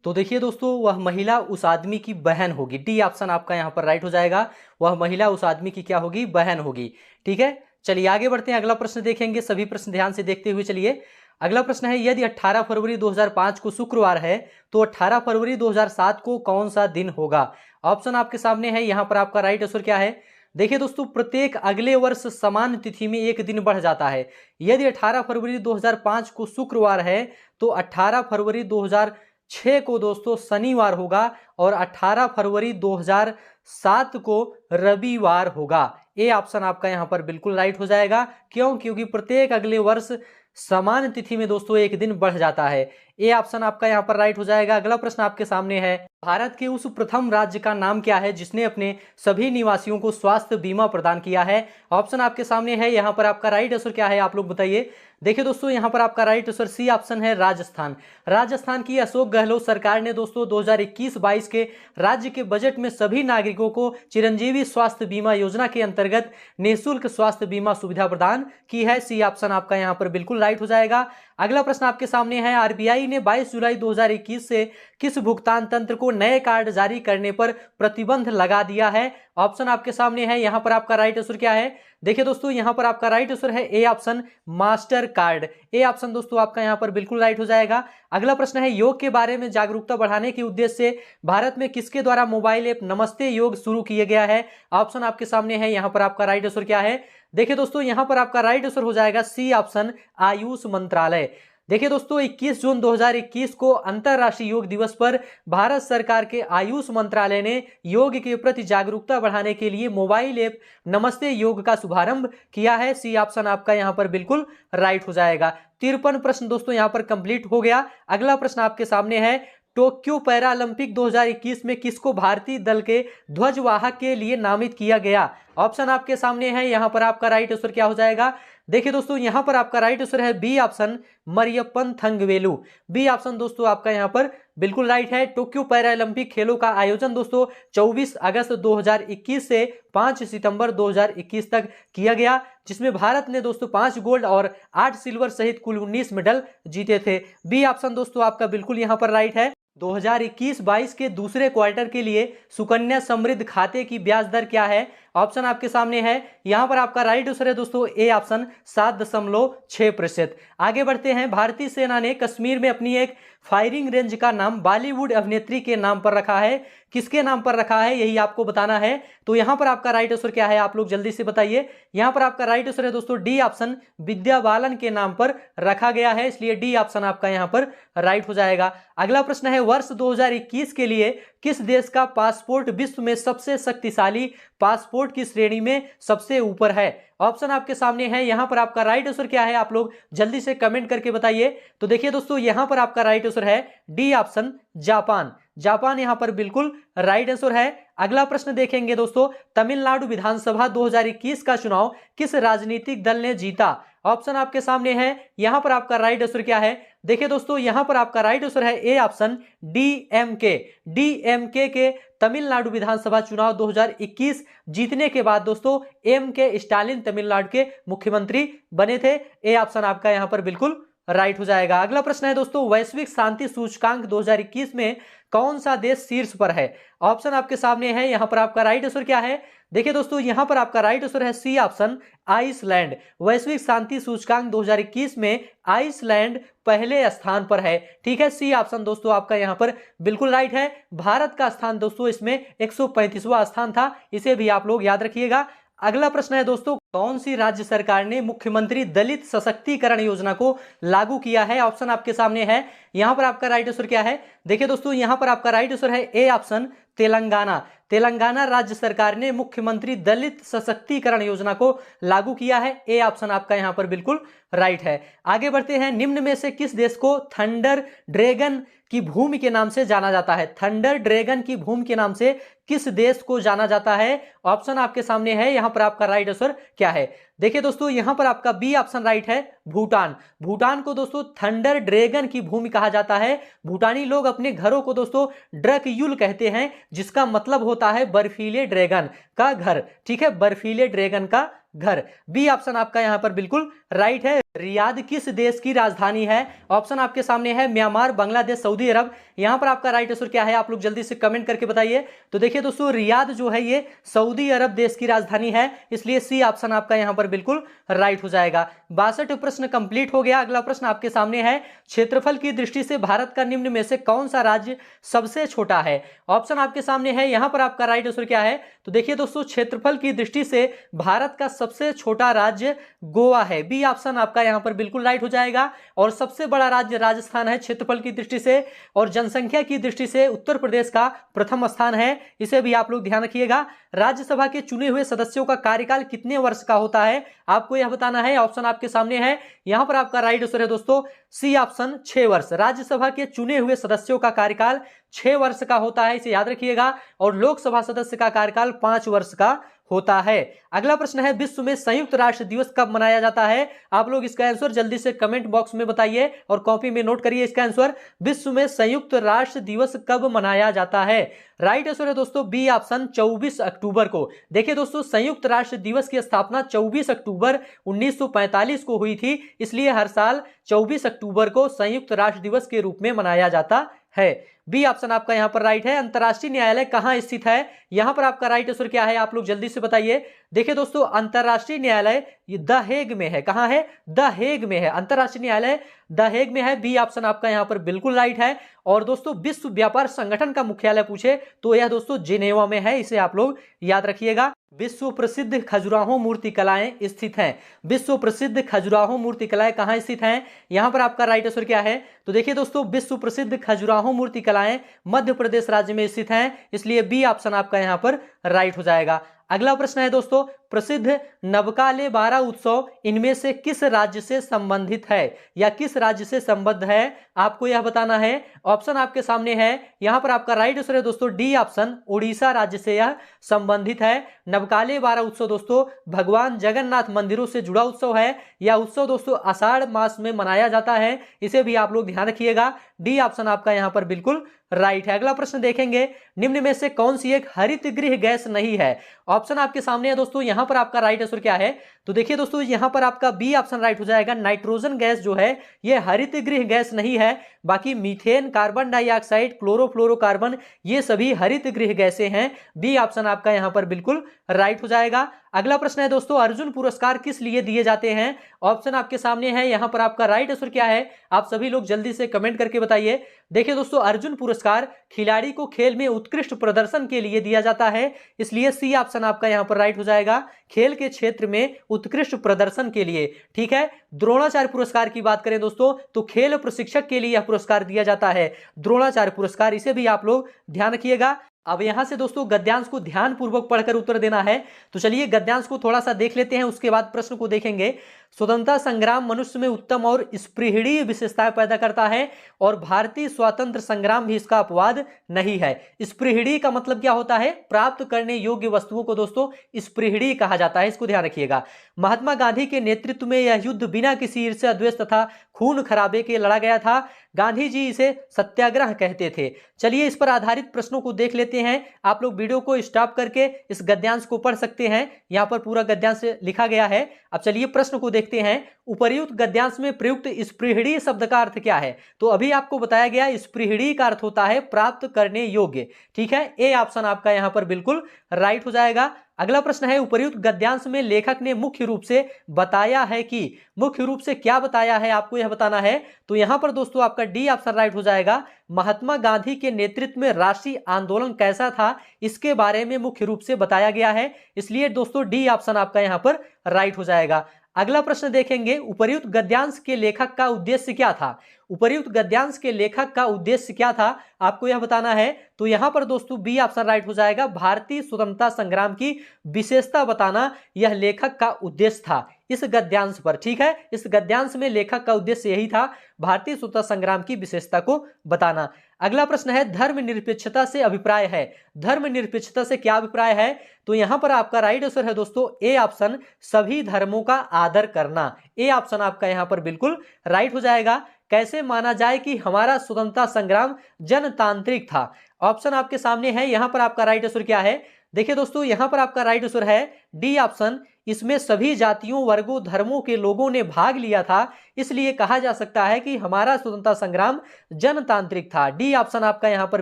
तो देखिए दोस्तों, वह महिला उस आदमी की बहन होगी। डी ऑप्शन आपका यहां पर राइट हो जाएगा। वह महिला उस आदमी की क्या होगी? बहन होगी। ठीक है, चलिए आगे बढ़ते हैं। अगला प्रश्न देखेंगे, सभी प्रश्न ध्यान से देखते हुए चलिए। अगला प्रश्न है, यदि 18 फरवरी 2005 को शुक्रवार है तो 18 फरवरी 2007 को कौन सा दिन होगा? ऑप्शन आपके सामने है, यहां पर आपका राइट आंसर क्या है? देखिए दोस्तों, प्रत्येक अगले वर्ष समान तिथि में एक दिन बढ़ जाता है। यदि 18 फरवरी 2005 को शुक्रवार है तो 18 फरवरी 2006 को दोस्तों शनिवार होगा और 18 फरवरी 2007 को रविवार होगा। ए ऑप्शन आपका यहां पर बिल्कुल राइट हो जाएगा। क्यों? क्योंकि प्रत्येक अगले वर्ष समान तिथि में दोस्तों एक दिन बढ़ जाता है। ए ऑप्शन आपका यहां पर राइट हो जाएगा। अगला प्रश्न आपके सामने है, भारत के उस प्रथम राज्य का नाम क्या है जिसने अपने सभी निवासियों को स्वास्थ्य बीमा प्रदान किया है? ऑप्शन आपके सामने है, यहां पर आपका राइट आंसर क्या है, आप लोग बताइए। देखिए दोस्तों, यहां पर आपका राइट आंसर सी ऑप्शन है, राजस्थान। राजस्थान की अशोक गहलोत सरकार ने दोस्तों 2021-22 के राज्य के बजट में सभी नागरिकों को चिरंजीवी स्वास्थ्य बीमा योजना के अंतर्गत निःशुल्क स्वास्थ्य बीमा सुविधा प्रदान की है। सी ऑप्शन आपका यहां पर बिल्कुल राइट हो जाएगा। अगला प्रश्न आपके सामने है, आरबीआई ने 22 जुलाई 2021 से किस भुगतान तंत्र को को नए कार्ड जारी करने पर प्रतिबंध लगा दिया है? ऑप्शन आपके सामने है, यहां पर आपका राइट आंसर क्या है? देखिए दोस्तों यहां पर आपका राइट आंसर है A option, master card. A option दोस्तों आपका यहां पर बिल्कुल राइट हो जाएगा। अगला प्रश्न है, योग के बारे में जागरूकता बढ़ाने के उद्देश्य से भारत में किसके द्वारा मोबाइल ऐप नमस्ते योग शुरू किया गया है? ऑप्शन आपके सामने है, यहां पर आपका राइट आंसर क्या है? देखिए दोस्तों यहां पर आपका राइट आंसर हो जाएगा सी ऑप्शन, आयुष मंत्रालय। देखिए दोस्तों 21 जून 2021 को अंतर्राष्ट्रीय योग दिवस पर भारत सरकार के आयुष मंत्रालय ने योग के प्रति जागरूकता बढ़ाने के लिए मोबाइल ऐप नमस्ते योग का शुभारंभ किया है। सी ऑप्शन आपका यहां पर बिल्कुल राइट हो जाएगा। 53 प्रश्न दोस्तों यहां पर कंप्लीट हो गया। अगला प्रश्न आपके सामने है, टोक्यो पैरालंपिक 2021 में किसको भारतीय दल के ध्वजवाहक के लिए नामित किया गया? ऑप्शन आपके सामने है, यहां पर आपका राइट आंसर क्या हो जाएगा? देखिए दोस्तों यहां पर आपका राइट आंसर है B option, Mariyappan Thangavelu. B option दोस्तों आपका यहां पर बिल्कुल राइट है। टोक्यो पैरालंपिक खेलों का आयोजन दोस्तों 24 अगस्त 2021 से 5 सितंबर 2021 तक किया गया, जिसमें भारत ने दोस्तों 5 गोल्ड और 8 सिल्वर सहित कुल 19 मेडल जीते थे। बी ऑप्शन दोस्तों आपका बिल्कुल यहां पर राइट है। 2021-22 के दूसरे क्वार्टर के लिए सुकन्या समृद्ध खाते की ब्याज दर क्या है? ऑप्शन आपके सामने है, यहां पर आपका राइट आंसर है दोस्तों ए ऑप्शन, 7.6%। आगे बढ़ते हैं, भारतीय सेना ने कश्मीर में अपनी एक फायरिंग रेंज का नाम बॉलीवुड अभिनेत्री के नाम पर रखा है। किसके नाम पर रखा है यही आपको बताना है। तो यहां पर आपका राइट आंसर क्या है, आप लोग जल्दी से बताइए। यहां पर आपका राइट आंसर है दोस्तों डी ऑप्शन, विद्या बालन के नाम पर रखा गया है, इसलिए डी ऑप्शन आपका यहां पर राइट हो जाएगा। अगला प्रश्न है, वर्ष 2021 के लिए किस देश का पासपोर्ट विश्व में सबसे शक्तिशाली पासपोर्ट की श्रेणी में सबसे ऊपर है? ऑप्शन आपके सामने है, यहां पर आपका राइट आंसर क्या है, आप लोग जल्दी से कमेंट करके बताइए। तो देखिए दोस्तों यहां पर आपका राइट आंसर है डी ऑप्शन, जापान। जापान यहां पर बिल्कुल राइट आंसर है। अगला प्रश्न देखेंगे दोस्तों, तमिलनाडु विधानसभा 2021 का चुनाव किस राजनीतिक दल ने जीता? ऑप्शन आपके सामने है, यहां पर आपका राइट आंसर क्या है? देखिए दोस्तों यहां पर आपका राइट आंसर है ए ऑप्शन, डीएमके। डीएमके के तमिलनाडु विधानसभा चुनाव 2021 जीतने के बाद दोस्तों एम के स्टालिन तमिलनाडु के मुख्यमंत्री बने थे। ए ऑप्शन आपका यहां पर बिल्कुल राइट हो जाएगा। अगला प्रश्न है दोस्तों, वैश्विक शांति सूचकांक 2021 में कौन सा देश शीर्ष पर है? ऑप्शन आपके सामने है, यहां पर आपका राइट आंसर क्या है? देखिए दोस्तों यहां पर आपका राइट आंसर है सी ऑप्शन, आइसलैंड। वैश्विक शांति सूचकांक 2021 में आइसलैंड पहले स्थान पर है। ठीक है, सी ऑप्शन दोस्तों आपका यहां पर बिल्कुल राइट है। भारत का स्थान दोस्तों इसमें 135वां स्थान था, इसे भी आप लोग याद रखिएगा। अगला प्रश्न है दोस्तों, कौन सी राज्य सरकार ने मुख्यमंत्री दलित सशक्तिकरण योजना को लागू किया है? ऑप्शन आपके सामने है, यहां पर आपका राइट आंसर क्या है? देखिए दोस्तों यहां पर आपका राइट आंसर है ए ऑप्शन, तेलंगाना। तेलंगाना राज्य सरकार ने मुख्यमंत्री दलित सशक्तिकरण योजना को लागू किया है। ए ऑप्शन आपका यहां पर बिल्कुल राइट है। आगे बढ़ते हैं, निम्न में से किस देश को थंडर ड्रैगन की भूमि के नाम से जाना जाता है? थंडर ड्रैगन की भूमि के नाम से किस देश को जाना जाता है? ऑप्शन आपके सामने है, यहां पर आपका राइट आंसर क्या है? देखिए दोस्तों यहां पर आपका बी ऑप्शन राइट है, भूटान। भूटान को दोस्तों थंडर ड्रैगन की भूमि कहा जाता है। भूटानी लोग अपने घरों को दोस्तों ड्रकयुल कहते हैं, जिसका मतलब होता है बर्फीले ड्रैगन का घर। ठीक है, बर्फीले ड्रैगन का घर। बी ऑप्शन आपका यहां पर बिल्कुल राइट है। रियाद किस देश की राजधानी है? ऑप्शन आपके सामने है, म्यांमार, बांग्लादेश, सऊदी अरब। यहां पर आपका राइट आंसर क्या है, आप लोग जल्दी से कमेंट करके बताइए। तो देखिए दोस्तों रियाद जो है ये सऊदी अरब देश की राजधानी है, इसलिए सी ऑप्शन आपका यहां पर बिल्कुल राइट हो जाएगा। 62 प्रश्न कंप्लीट हो गया। अगला प्रश्न आपके सामने है, क्षेत्रफल की दृष्टि से भारत का निम्न में से कौन सा राज्य सबसे छोटा है? ऑप्शन आपके सामने है, यहां पर आपका राइट आंसर क्या है? तो देखिए दोस्तों क्षेत्रफल की दृष्टि से भारत का सबसे छोटा राज्य गोवा है। बी ऑप्शन आपका यहां पर बिल्कुल राइट हो जाएगा। और सबसे बड़ा राज्य राजस्थान है क्षेत्रफल की दृष्टि से, और जनसंख्या की दृष्टि से उत्तर प्रदेश का प्रथम स्थान है, इसे भी आप लोग ध्यान रखिएगा। राज्यसभा के चुने हुए सदस्यों का कार्यकाल कितने वर्ष का होता है, आपको यह बताना है। ऑप्शन आपके सामने है, यहां पर आपका राइट आंसर है दोस्तों सी ऑप्शन, 6 वर्ष। राज्यसभा के चुने हुए सदस्यों का कार्यकाल 6 वर्ष का होता है, इसे याद रखिएगा। और लोकसभा सदस्य का कार्यकाल 5 वर्ष का होता है। अगला प्रश्न है, विश्व में संयुक्त राष्ट्र दिवस कब मनाया जाता है? आप लोग इसका आंसर जल्दी से कमेंट बॉक्स में बताइए और कॉपी में नोट करिए इसका आंसर। विश्व में संयुक्त राष्ट्र दिवस कब मनाया जाता है? राइट आंसर है दोस्तों बी ऑप्शन, 24 अक्टूबर को। देखिए दोस्तों संयुक्त राष्ट्र दिवस की स्थापना 24 अक्टूबर 1945 को हुई थी, इसलिए हर साल 24 अक्टूबर को संयुक्त राष्ट्र दिवस के रूप में मनाया जाता है। बी ऑप्शन आपका यहां पर राइट है। अंतरराष्ट्रीय न्यायालय कहां स्थित है, यहां पर आपका राइट आंसर क्या है, आप लोग जल्दी से बताइए। देखिए दोस्तों, अंतरराष्ट्रीय न्यायालय ये द हेग में है। कहां है, द हेग में है। अंतरराष्ट्रीय न्यायालय द हेग में है। बी ऑप्शन आपका यहां पर बिल्कुल राइट है। और दोस्तों, विश्व व्यापार संगठन का मुख्यालय पूछे तो यह दोस्तों जिनेवा में है, इसे आप लोग याद रखिएगा। विश्व प्रसिद्ध खजुराहो मूर्ति कलाएं स्थित हैं। विश्व प्रसिद्ध खजुराहो मूर्ति कलाएं कहां स्थित हैं, यहां पर आपका राइट आंसर क्या है। तो देखिए दोस्तों, विश्व प्रसिद्ध खजुराहो मूर्ति कलाएं मध्य प्रदेश राज्य में स्थित हैं, इसलिए बी ऑप्शन आपका यहां पर राइट हो जाएगा। अगला प्रश्न है दोस्तों, प्रसिद्ध नवकाले 12 उत्सव इनमें से किस राज्य से संबंधित है, या किस राज्य से संबद्ध है, आपको यह बताना है। ऑप्शन आपके सामने है, यहां पर आपका राइट आंसर है दोस्तों डी ऑप्शन, उड़ीसा राज्य से यह संबंधित है। नवकाले 12 उत्सव दोस्तों भगवान जगन्नाथ मंदिरों से जुड़ा उत्सव है। यह उत्सव दोस्तों आषाढ़ मास में मनाया जाता है, इसे भी आप लोग ध्यान रखिएगा। डी ऑप्शन आपका यहां पर बिल्कुल राइट है। अगला प्रश्न देखेंगे, निम्न में से कौन सी एक हरित गृह गैस नहीं है। ऑप्शन आपके सामने है दोस्तों, यहां पर आपका राइट आंसर क्या है। तो देखिए दोस्तों, यहां पर आपका बी ऑप्शन राइट हो जाएगा। नाइट्रोजन गैस जो है यह हरित गृह गैस नहीं है। बाकी मीथेन, कार्बन डाइऑक्साइड, क्लोरोफ्लोरोकार्बन ये सभी हरित गृह गैसें हैं। बी ऑप्शन आपका यहां पर बिल्कुल राइट हो जाएगा। अगला प्रश्न है दोस्तों, अर्जुन पुरस्कार किस लिए दिए जाते हैं। ऑप्शन आपके सामने है, यहां पर आपका राइट आंसर क्या है, आप सभी लोग जल्दी से कमेंट करके बताइए। देखिए दोस्तों, अर्जुन पुरस्कार खिलाड़ी को खेल में उत्कृष्ट प्रदर्शन के लिए दिया जाता है, इसलिए सी ऑप्शन आपका यहां पर राइट हो जाएगा। खेल के क्षेत्र में उत्कृष्ट प्रदर्शन के लिए, ठीक है। द्रोणाचार्य पुरस्कार की बात करें दोस्तों, तो खेल प्रशिक्षक के लिए यह पुरस्कार दिया जाता है, द्रोणाचार्य पुरस्कार, इसे भी आप लोग ध्यान रखिएगा। अब यहां से दोस्तों गद्यांश को ध्यान पूर्वक पढ़कर उत्तर देना है, तो चलिए गद्यांश को थोड़ा सा देख लेते हैं, उसके बाद प्रश्न को देखेंगे। स्वतंत्रता संग्राम मनुष्य में उत्तम और स्पृहणीय विशेषताएं पैदा करता है, और भारतीय स्वतंत्र संग्राम भी इसका अपवाद नहीं है। स्पृहणीय का मतलब क्या होता है, प्राप्त करने योग्य वस्तुओं को दोस्तों स्पृहणीय कहा जाता है, इसको ध्यान रखिएगा। महात्मा गांधी के नेतृत्व में यह युद्ध बिना किसी ईर्ष्या, द्वेष तथा खून खराबे के लड़ा गया था। गांधी जी इसे सत्याग्रह कहते थे। चलिए इस पर आधारित प्रश्नों को देख लेते हैं। आप लोग वीडियो को स्टॉप करके इस गद्यांश को पढ़ सकते हैं, यहां पर पूरा गद्यांश लिखा गया है। अब चलिए प्रश्न को देखते हैं। उपर्युक्त गद्यांश में प्रयुक्त स्पृहणीय शब्द का अर्थ क्या है। तो अभी आपको बताया गया स्पृहणीय का अर्थ होता है प्राप्त करने योग्य, ठीक है। ए ऑप्शन आपका यहां पर बिल्कुल राइट हो जाएगा। अगला प्रश्न है, उपर्युक्त गद्यांश में लेखक ने मुख्य रूप से बताया है कि, मुख्य रूप से क्या बताया है, आपको यह बताना है। तो यहां पर दोस्तों आपका डी ऑप्शन राइट हो जाएगा। महात्मा गांधी के नेतृत्व में राष्ट्रीय आंदोलन कैसा था, इसके बारे में मुख्य रूप से बताया गया है, इसलिए दोस्तों डी ऑप्शन आपका यहां पर राइट हो जाएगा। अगला प्रश्न देखेंगे, उपर्युक्त गद्यांश के लेखक का उद्देश्य क्या था। उपर्युक्त गद्यांश के लेखक का उद्देश्य क्या था, आपको यह बताना है। तो यहां पर दोस्तों बी ऑप्शन राइट हो जाएगा। भारतीय स्वतंत्रता संग्राम की विशेषता बताना यह लेखक का उद्देश्य था इस गद्यांश पर, ठीक है। इस गद्यांश में लेखक का उद्देश्य यही था, भारतीय स्वतंत्रता संग्राम की विशेषता को बताना। अगला प्रश्न है, धर्मनिरपेक्षता से अभिप्राय है। धर्मनिरपेक्षता से क्या अभिप्राय है। तो यहां पर आपका राइट आंसर है दोस्तों ए ऑप्शन, सभी धर्मों का आदर करना। ए ऑप्शन आपका यहां पर बिल्कुल राइट हो जाएगा। कैसे माना जाए कि हमारा स्वतंत्रता संग्राम जनतांत्रिक था। ऑप्शन आपके सामने है, यहां पर आपका राइट आंसर क्या है। देखिए दोस्तों, यहां पर आपका राइट आंसर है डी ऑप्शन, इसमें सभी जातियों, वर्गों, धर्मों के लोगों ने भाग लिया था, इसलिए कहा जा सकता है कि हमारा स्वतंत्रता संग्राम जनतांत्रिक था। डी ऑप्शन आपका यहां पर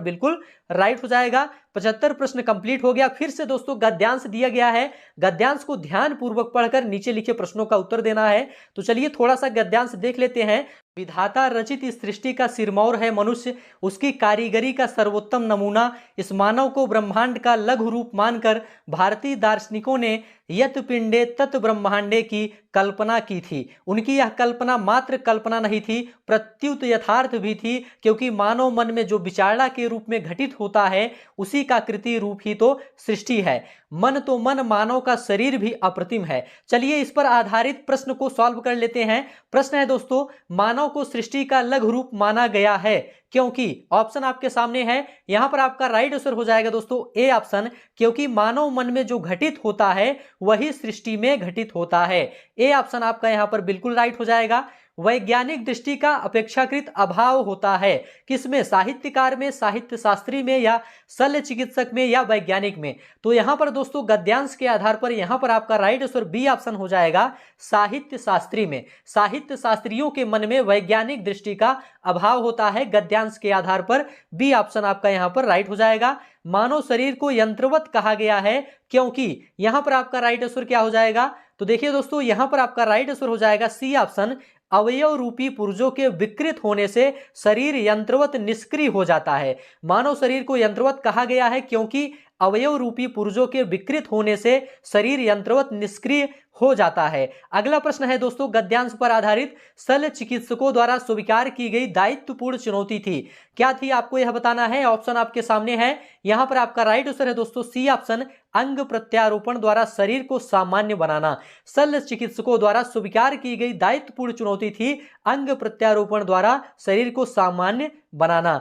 बिल्कुल राइट हो जाएगा। 75 प्रश्न कंप्लीट हो गया। फिर से दोस्तों गद्यांश दिया गया है, गद्यांश को ध्यान पूर्वक पढ़कर नीचे लिखे प्रश्नों का उत्तर देना है। तो चलिए थोड़ा सा गद्यांश देख लेते हैं। विधाता रचित इस सृष्टि का सिरमौर है मनुष्य, उसकी कारीगरी का सर्वोत्तम नमूना। इस मानव को ब्रह्मांड का लघु रूप मानकर भारतीय दार्शनिकों ने यत पिंडे तत् ब्रह्मांडे की कल्पना की थी। उनकी यह कल्पना मात्र कल्पना नहीं थी, प्रत्युत यथार्थ भी थी, क्योंकि मानव मन में जो विचारणा के रूप में घटित होता है उसी का कृति रूप ही तो सृष्टि है। मन तो मन, मानव का शरीर भी अप्रतिम है। चलिए इस पर आधारित प्रश्न को सॉल्व कर लेते हैं। प्रश्न है दोस्तों, मानव को सृष्टि का लघु रूप माना गया है क्योंकि, ऑप्शन आपके सामने है, यहां पर आपका राइट आंसर हो जाएगा दोस्तों ए ऑप्शन, क्योंकि मानव मन में जो घटित होता है वही सृष्टि में घटित होता है। ए ऑप्शन आपका यहां पर बिल्कुल राइट हो जाएगा। वैज्ञानिक दृष्टि का अपेक्षाकृत अभाव होता है? किसमें? साहित्यकार में, साहित्य शास्त्री में, या शल्य चिकित्सक में, या वैज्ञानिक में? तो यहां पर दोस्तों गद्यांश के आधार पर यहां पर आपका राइट आंसर बी ऑप्शन हो जाएगा, साहित्य शास्त्री में। साहित्य शास्त्रियों के मन में वैज्ञानिक दृष्टि का अभाव होता है गद्यांश के आधार पर, बी ऑप्शन आपका यहां पर राइट हो जाएगा। मानव शरीर को यंत्रवत कहा गया है क्योंकि, यहां पर आपका राइट आंसर क्या हो जाएगा? तो देखिए दोस्तों यहां पर आपका राइट आंसर हो जाएगा सी ऑप्शन, अवयव रूपी पुर्जों के विकृत होने से शरीर यंत्रवत निष्क्रिय हो जाता है। मानव शरीर को यंत्रवत कहा गया है क्योंकि अवयव रूपी पुर्जों के विकृत होने से शरीर यंत्रवत निष्क्रिय हो जाता है। अगला प्रश्न है दोस्तों गद्यांश पर आधारित शल्य चिकित्सकों द्वारा स्वीकार की गई दायित्वपूर्ण चुनौती थी, क्या थी? आपको यह बताना है। ऑप्शन आपके सामने है, यहां पर आपका राइट आंसर है दोस्तों सी ऑप्शन, अंग प्रत्यारोपण द्वारा शरीर को सामान्य बनाना। शल्य चिकित्सकों द्वारा स्वीकार की गई दायित्वपूर्ण चुनौती थी अंग प्रत्यारोपण द्वारा शरीर को सामान्य बनाना।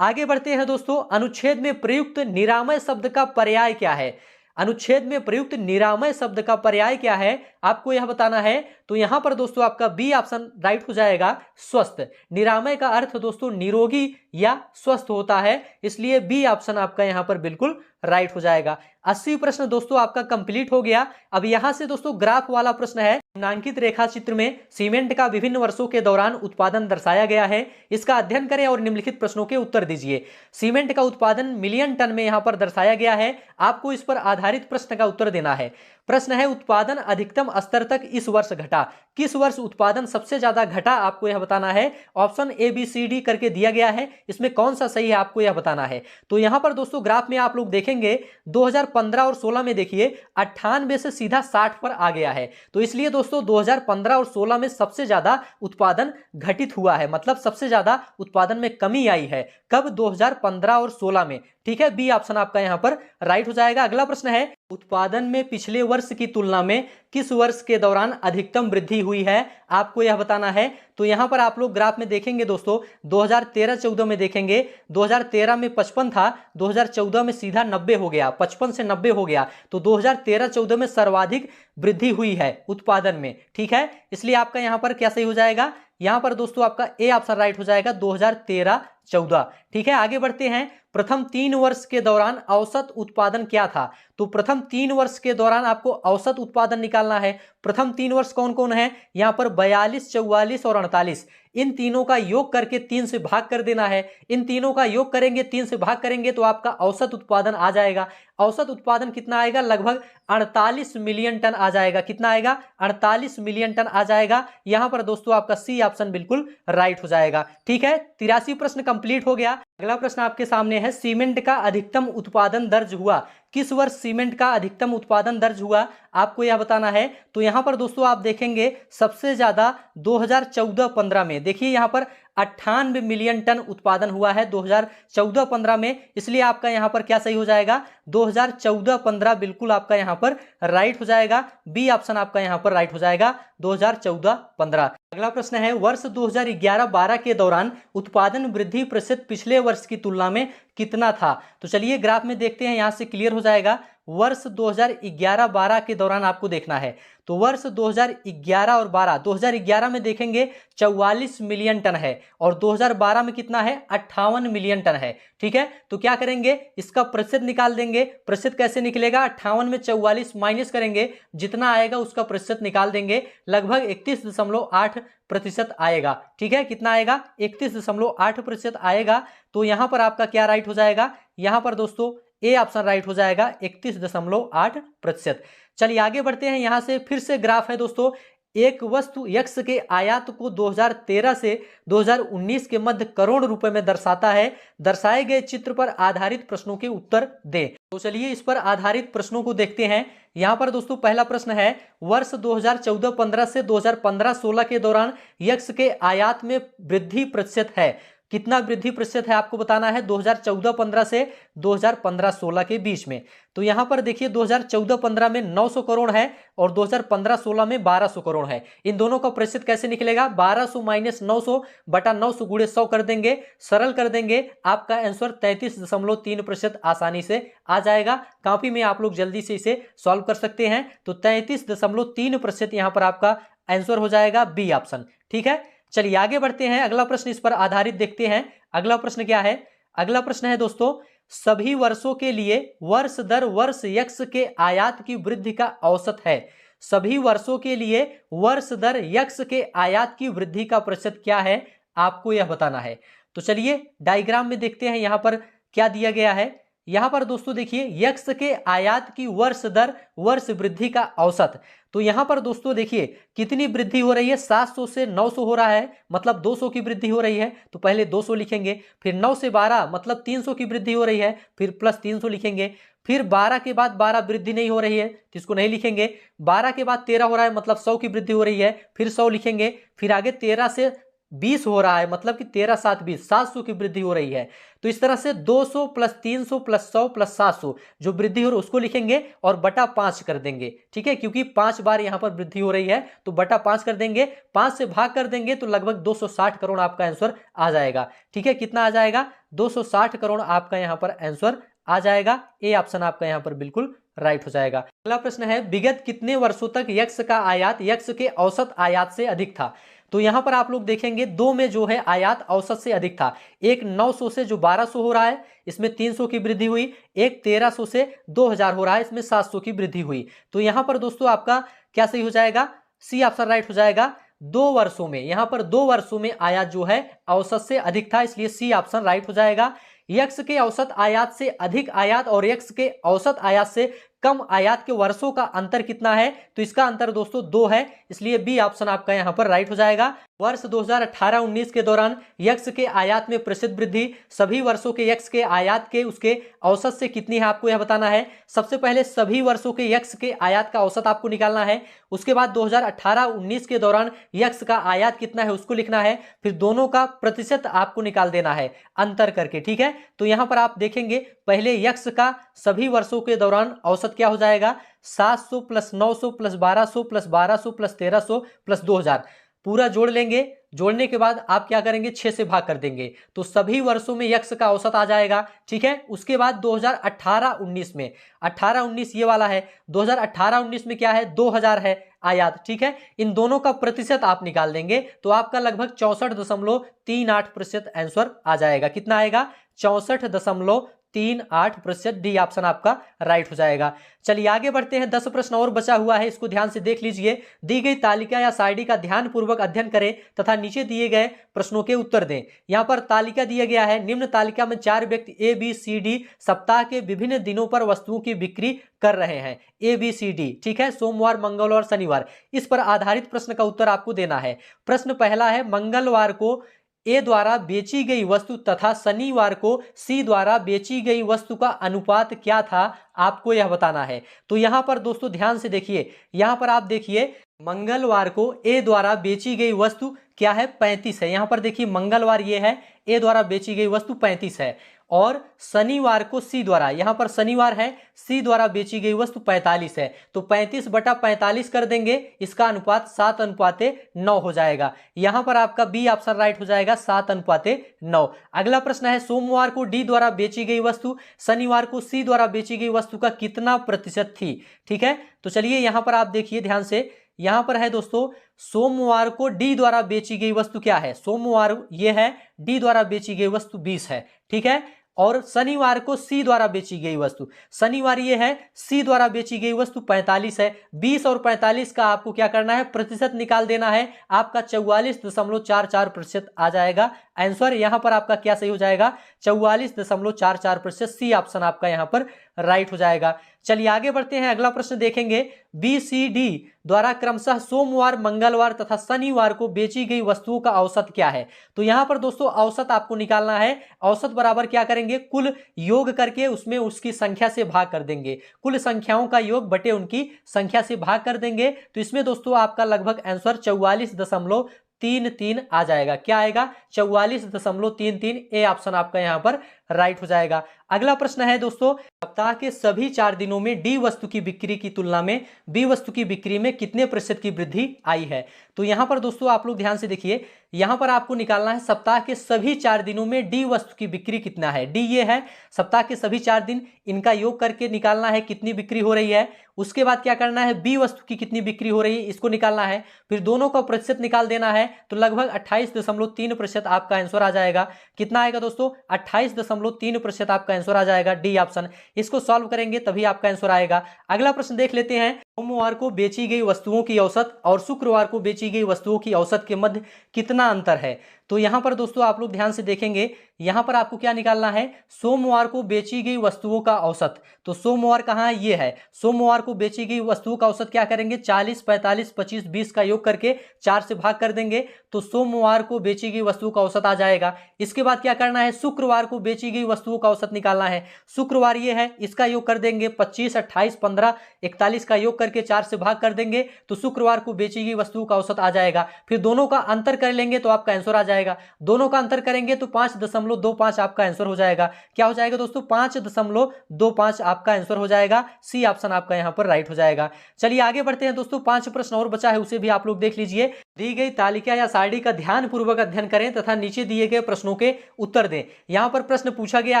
आगे बढ़ते हैं दोस्तों, अनुच्छेद में प्रयुक्त निरामय शब्द का पर्याय क्या है? अनुच्छेद में प्रयुक्त निरामय शब्द का पर्याय क्या है, आपको यह बताना है। तो यहां पर दोस्तों आपका बी ऑप्शन राइट हो जाएगा, स्वस्थ। निरामय का अर्थ दोस्तों निरोगी या स्वस्थ होता है, इसलिए बी ऑप्शन आपका यहां पर बिल्कुल राइट हो जाएगा। 80 प्रश्न दोस्तों आपका कंप्लीट हो गया। अब यहां से दोस्तों ग्राफ वाला प्रश्न है। निम्नांकित रेखा चित्र में सीमेंट का विभिन्न वर्षों के दौरान उत्पादन दर्शाया गया है, इसका अध्ययन करें और निम्नलिखित प्रश्नों के उत्तर दीजिए। सीमेंट का उत्पादन मिलियन टन में यहां पर दर्शाया गया है, आपको इस पर आधारित प्रश्न का उत्तर देना है। प्रश्न है उत्पादन अधिकतम स्तर तक इस वर्ष घटा, किस वर्ष उत्पादन सबसे ज्यादा घटा, आपको यह बताना है। Option A B C D करके दिया गया है, इसमें कौन सा सही है आपको यह बताना है। तो यहां पर दोस्तों ग्राफ में आप लोग देखेंगे 2015 और 16 में देखिए 98 से सीधा 60 पर आ गया है, तो इसलिए दोस्तों 2015 और 16 में सबसे ज्यादा उत्पादन घटित हुआ है, मतलब सबसे ज्यादा उत्पादन में कमी आई है। कब? 2015 और 16 में, ठीक है। बी ऑप्शन आपका यहां पर राइट हो जाएगा। अगला प्रश्न है उत्पादन में पिछले वर्ष की तुलना में किस वर्ष के दौरान अधिकतम वृद्धि हुई है, आपको यह बताना है। तो यहां पर आप लोग ग्राफ में देखेंगे दोस्तों 2013-14 में देखेंगे 2013 में 55 था, 2014 में सीधा 90 हो गया, 55 से 90 हो गया, तो 2013-14 में सर्वाधिक वृद्धि हुई है उत्पादन में, ठीक है। इसलिए आपका यहां पर क्या सही हो जाएगा, यहां पर दोस्तों आपका ए ऑप्शन राइट हो जाएगा 2013-14, ठीक है। आगे बढ़ते हैं, प्रथम 3 वर्ष के दौरान औसत उत्पादन क्या था। तो प्रथम 3 वर्ष के दौरान आपको औसत उत्पादन निकालना है। प्रथम 3 वर्ष कौन कौन है, यहां पर 42, 44 और 48, इन तीनों का योग करके 3 से भाग कर देना है। इन तीनों का योग करेंगे, 3 से भाग करेंगे तो आपका औसत उत्पादन आ जाएगा। औसत उत्पादन कितना आएगा, लगभग 48 मिलियन टन आ जाएगा। कितना आएगा, 48 मिलियन टन आ जाएगा। यहां पर दोस्तों आपका सी ऑप्शन बिल्कुल राइट हो जाएगा, ठीक है। 83 प्रश्न कंप्लीट हो गया। अगला प्रश्न आपके सामने है, सीमेंट का अधिकतम उत्पादन दर्ज हुआ, किस वर्ष सीमेंट का अधिकतम उत्पादन दर्ज हुआ, आपको यह बताना है। तो यहां पर दोस्तों आप देखेंगे सबसे ज्यादा 2014-15 में, देखिए यहां पर 98 मिलियन टन उत्पादन हुआ है 2014-15 में, इसलिए आपका यहां पर क्या सही हो जाएगा, 2014-15 बिल्कुल आपका यहां पर राइट हो जाएगा। बी ऑप्शन आपका यहां पर राइट हो जाएगा 2014-15। अगला प्रश्न है, वर्ष 2011-12 के दौरान उत्पादन वृद्धि प्रतिशत पिछले वर्ष की तुलना में कितना था। तो चलिए ग्राफ में देखते हैं, यहां से क्लियर हो जाएगा। वर्ष 2011-12 के दौरान आपको देखना है, तो वर्ष 2011 और 12, 2011 में देखेंगे 44 मिलियन टन है और 2012 में कितना है, 58 मिलियन टन है, ठीक है। तो क्या करेंगे, इसका प्रतिशत निकाल देंगे। प्रतिशत कैसे निकलेगा, 58 में 44 माइनस करेंगे, जितना आएगा उसका प्रतिशत निकाल देंगे, लगभग 31.8% आएगा, ठीक है। कितना आएगा, 31.8% आएगा। तो यहां पर आपका क्या राइट हो जाएगा, यहां पर दोस्तों ए ऑप्शन राइट हो जाएगा 31.8%। चलिए आगे बढ़ते हैं, यहां से फिर से ग्राफ है दोस्तों, एक वस्तु यक्स के आयात को 2013 से 2019 के मध्य करोड़ रुपए में दर्शाता है, दर्शाए गए चित्र पर आधारित प्रश्नों के उत्तर दें। तो चलिए इस पर आधारित प्रश्नों को देखते हैं। यहां पर दोस्तों पहला प्रश्न है, वर्ष 2014-15 से 2015-16 के दौरान यक्स के आयात में वृद्धि प्रतिशत है, कितना वृद्धि प्रतिशत है आपको बताना है 2014-15 से 2015-16 के बीच में। तो यहां पर देखिए 2014-15 में 900 करोड़ है और 2015-16 में 1200 करोड़ है। इन दोनों का प्रतिशत कैसे निकलेगा, 1200 माइनस 900 बटा 900 गुणे 100 कर देंगे, सरल कर देंगे, आपका आंसर 33.3% आसानी से आ जाएगा। कॉपी में आप लोग जल्दी से इसे सॉल्व कर सकते हैं। तो 33.3% यहां पर आपका आंसर हो जाएगा बी ऑप्शन, ठीक है। चलिए आगे बढ़ते हैं, अगला प्रश्न इस पर आधारित देखते हैं। अगला प्रश्न क्या है? अगला प्रश्न है दोस्तों, सभी वर्षों के लिए वर्ष दर वर्ष यक्स के आयात की वृद्धि का औसत है। सभी वर्षों के लिए वर्ष दर यक्स के आयात की वृद्धि का प्रतिशत क्या है, आपको यह बताना है। तो चलिए डायग्राम में देखते हैं यहां पर क्या दिया गया है। यहां पर दोस्तों देखिए, यक्स के आयात की वर्ष दर वर्ष वृद्धि का औसत। तो यहां पर दोस्तों देखिए कितनी वृद्धि हो रही है, 700 से 900 हो रहा है, मतलब 200 की वृद्धि हो रही है। तो पहले 200 लिखेंगे, फिर 9 से 12 मतलब 300 की वृद्धि हो रही है, फिर प्लस 300 लिखेंगे। फिर 12 के बाद 12 वृद्धि नहीं हो रही है तो इसको नहीं लिखेंगे। 12 के बाद 13 हो रहा है, मतलब 100 की वृद्धि हो रही है, फिर 100 लिखेंगे। फिर आगे 13 से 20 हो रहा है, मतलब कि 13 7 20, 700 की वृद्धि हो रही है। तो इस तरह से 200 प्लस 300 प्लस 100 प्लस 700 जो वृद्धि हो रही है उसको लिखेंगे और बटा 5 कर देंगे। ठीक है, क्योंकि 5 बार यहां पर वृद्धि हो रही है तो बटा 5 कर देंगे। 5 से भाग कर देंगे तो लगभग 260 करोड़ आपका आंसर आ जाएगा। ठीक है, कितना आ जाएगा? 260 करोड़ आपका यहां पर आंसर आ जाएगा। ए ऑप्शन आपका यहां पर बिल्कुल राइट हो जाएगा। अगला प्रश्न है, विगत कितने वर्षों तक यक्स का आयात यक्स के औसत आयात से अधिक था? तो यहां पर आप लोग देखेंगे दो में जो है आयात औसत से अधिक था। एक 900 से जो 1200 हो रहा है, इसमें 300 की वृद्धि हुई। एक 1300 से 2000 हो रहा है, इसमें 700 की वृद्धि हुई। तो यहां पर दोस्तों आपका क्या सही हो जाएगा? सी ऑप्शन राइट हो जाएगा। 2 वर्षों में, यहां पर 2 वर्षों में आयात जो है औसत से अधिक था, इसलिए सी ऑप्शन राइट हो जाएगा। यक्स के औसत आयात से अधिक आयात और यक्स के औसत आयात से कम आयात के वर्षों का अंतर कितना है? तो इसका अंतर दोस्तों 2 है, इसलिए बी ऑप्शन आपका यहां पर राइट हो जाएगा। वर्ष 2018-19 के दौरान यक्स के आयात में प्रतिशत वृद्धि सभी वर्षों के यक्स के आयात के उसके औसत से कितनी है, आपको यह बताना है। सबसे पहले सभी वर्षों के यक्स के आयात का औसत आपको निकालना है। उसके बाद 2018-19 के दौरान यक्स का आयात कितना है उसको लिखना है। फिर दोनों का प्रतिशत आपको निकाल देना है अंतर करके। ठीक है, तो यहां पर आप देखेंगे पहले यक्स का सभी वर्षों के दौरान औसत क्या हो जाएगा? 700 plus 900 plus 1200 plus 1200 plus 1300 plus 2000 पूरा जोड़ लेंगे। जोड़ने के बाद आप क्या करेंगे? 6 से भाग कर देंगे तो सभी वर्षों में यक्स का औसत आ जाएगा। ठीक है, उसके बाद 2018-19 में, 18-19 ये वाला है, 2018-19 में क्या है? 2000 है आयात। ठीक है, इन दोनों का प्रतिशत आप निकाल देंगे तो आपका लगभग 64.38% आंसर आ जाएगा। कितना आएगा? 64.38%। डी ऑप्शन आपका राइट हो जाएगा। चलिए आगे बढ़ते हैं, 10 प्रश्न और बचा हुआ है, इसको ध्यान से देख लीजिए। दी गई तालिका या सारणी का ध्यानपूर्वक अध्ययन करें तथा नीचे दिए गए प्रश्नों के उत्तर दें। यहां पर तालिका दिया गया है, निम्न तालिका में 4 व्यक्ति ए बी सी डी सप्ताह के विभिन्न दिनों पर वस्तुओं की बिक्री कर रहे हैं। ए बी सी डी, ठीक है, सोमवार मंगलवार शनिवार। इस पर आधारित प्रश्न का उत्तर आपको देना है। प्रश्न पहला है, मंगलवार को ए द्वारा बेची गई वस्तु तथा शनिवार को सी द्वारा बेची गई वस्तु का अनुपात क्या था, आपको यह बताना है। तो यहां पर दोस्तों ध्यान से देखिए, यहां पर आप देखिए मंगलवार को ए द्वारा बेची गई वस्तु क्या है? 35 है। यहां पर देखिए मंगलवार ये है, ए द्वारा बेची गई वस्तु 35 है। और शनिवार को सी द्वारा, यहां पर शनिवार है, सी द्वारा बेची गई वस्तु 45 है। तो 35 बटा 45 कर देंगे, इसका अनुपात 7:9 हो जाएगा। यहां पर आपका बी ऑप्शन राइट हो जाएगा, 7:9। अगला प्रश्न है, सोमवार को डी द्वारा बेची गई वस्तु शनिवार को सी द्वारा बेची गई वस्तु का कितना प्रतिशत थी? ठीक है, तो चलिए यहां पर आप देखिए ध्यान से, यहां पर है दोस्तों सोमवार को डी द्वारा बेची गई वस्तु क्या है? सोमवार ये है, डी द्वारा बेची गई वस्तु 20 है। ठीक है, और शनिवार को सी द्वारा बेची गई वस्तु, शनिवार ये है, सी द्वारा बेची गई वस्तु 45 है। 20 और 45 का आपको क्या करना है? प्रतिशत निकाल देना है। आपका 44.44% आ जाएगा आंसर। यहां पर आपका क्या सही हो जाएगा? 44.44%। सी ऑप्शन आपका यहां पर राइट हो जाएगा। चलिए आगे बढ़ते हैं, अगला प्रश्न देखेंगे। बी सी डी द्वारा क्रमशः सोमवार मंगलवार तथा शनिवार को बेची गई वस्तुओं का औसत क्या है? तो यहां पर दोस्तों औसत आपको निकालना है। औसत बराबर क्या करेंगे? कुल योग करके उसमें उसकी संख्या से भाग कर देंगे। कुल संख्याओं का योग बटे उनकी संख्या से भाग कर देंगे। तो इसमें दोस्तों आपका लगभग आंसर 44.33 आ जाएगा। क्या आएगा? 44.33। ए ऑप्शन आपका यहां पर राइट हो जाएगा। अगला प्रश्न है दोस्तों, सप्ताह के सभी 4 दिनों में डी वस्तु की बिक्री की तुलना में बी वस्तु की बिक्री में कितने प्रतिशत की वृद्धि आई है। तो यहां पर दोस्तों आप लोग ध्यान से देखिए, यहां पर आपको निकालना है सप्ताह के सभी 4 दिनों में डी वस्तु की बिक्री कितना है। डी ये है सप्ताह के सभी 4 दिन, इनका योग करके निकालना है कितनी बिक्री हो रही है। उसके बाद क्या करना है, बी वस्तु की कितनी बिक्री हो रही है इसको निकालना है, फिर दोनों का प्रतिशत निकाल देना है। तो लगभग 28.3% आपका आंसर आ जाएगा। कितना आएगा दोस्तों, 28.3% आपका आंसर आ जाएगा, डी ऑप्शन। इसको सॉल्व करेंगे तभी आपका आंसर आएगा। अगला प्रश्न देख लेते हैं, सोमवार को बेची गई वस्तुओं की औसत और शुक्रवार को बेची गई वस्तुओं की औसत के मध्य कितना अंतर है। तो यहां पर दोस्तों आप लोग ध्यान से देखेंगे, यहां पर आपको क्या निकालना है, सोमवार को बेची गई वस्तुओं का औसत। तो सोमवार कहां है, ये है। सोमवार को बेची गई वस्तुओं का औसत क्या करेंगे, 40, 45, 25, 20 का योग करके 4 से भाग कर देंगे तो सोमवार को बेची गई वस्तुओं का औसत आ जाएगा। इसके बाद क्या करना है, शुक्रवार को बेची गई वस्तुओं का औसत निकालना है। शुक्रवार ये है, इसका योग कर देंगे 25, 28, 15, 41 का योग करके 4 से भाग कर देंगे तो शुक्रवार को बेची गई वस्तुओं का औसत आ जाएगा। फिर दोनों का अंतर कर लेंगे तो आपका आंसर आ जाएगा। दोनों का अंतर करेंगे तो 5.25 आपका आंसर हो जाएगा। क्या हो जाएगा दोस्तों, 5.25 आपका आंसर हो जाएगा। सी ऑप्शन आपका यहां पर राइट हो जाएगा। चलिए आगे बढ़ते हैं दोस्तों, 5 प्रश्न और बचा है, उसे भी आप लोग देख लीजिए। दी गई तालिका या सारणी का ध्यानपूर्वक अध्ययन करें तथा नीचे दिए गए प्रश्नों के उत्तर दें। यहां पर प्रश्न पूछा गया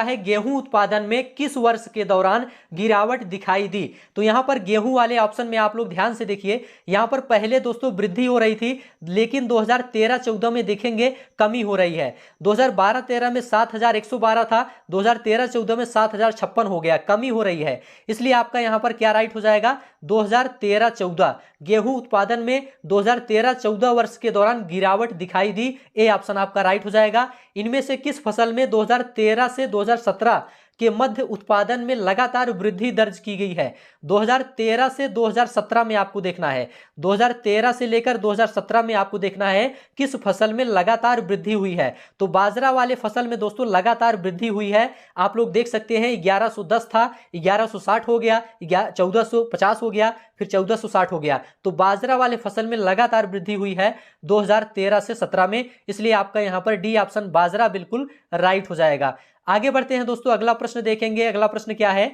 है, गेहूं उत्पादन में किस वर्ष के दौरान गिरावट दिखाई दी। तो यहां पर गेहूं वाले ऑप्शन में आप लोग ध्यान से देखिए, यहां पर पहले दोस्तों वृद्धि हो रही थी, लेकिन 2013-14 में देखेंगे कमी हो रही है। 2012-13 में 7112 था, 2013-14 में 7056 हो गया, कमी हो रही है। इसलिए आपका यहां पर क्या राइट हो जाएगा, 2013-14 गेहूं उत्पादन में 2013-14 वर्ष के दौरान गिरावट दिखाई दी, ए ऑप्शन आपका राइट हो जाएगा। इनमें से किस फसल में 2013 से 2017 के मध्य उत्पादन में लगातार वृद्धि दर्ज की गई है। 2013 से 2017 में आपको देखना है, 2013 से लेकर 2017 में आपको देखना है किस फसल में लगातार वृद्धि हुई है। तो बाजरा वाले फसल में दोस्तों लगातार वृद्धि हुई है। आप लोग देख सकते हैं 1110 था, 1160 हो गया, 1450 हो गया, फिर 1460 हो गया। तो बाजरा वाले फसल में लगातार वृद्धि हुई है 2013 से 17 में, इसलिए आपका यहां पर डी ऑप्शन बाजरा बिल्कुल राइट हो जाएगा। आगे बढ़ते हैं दोस्तों, अगला प्रश्न देखेंगे। अगला प्रश्न क्या है,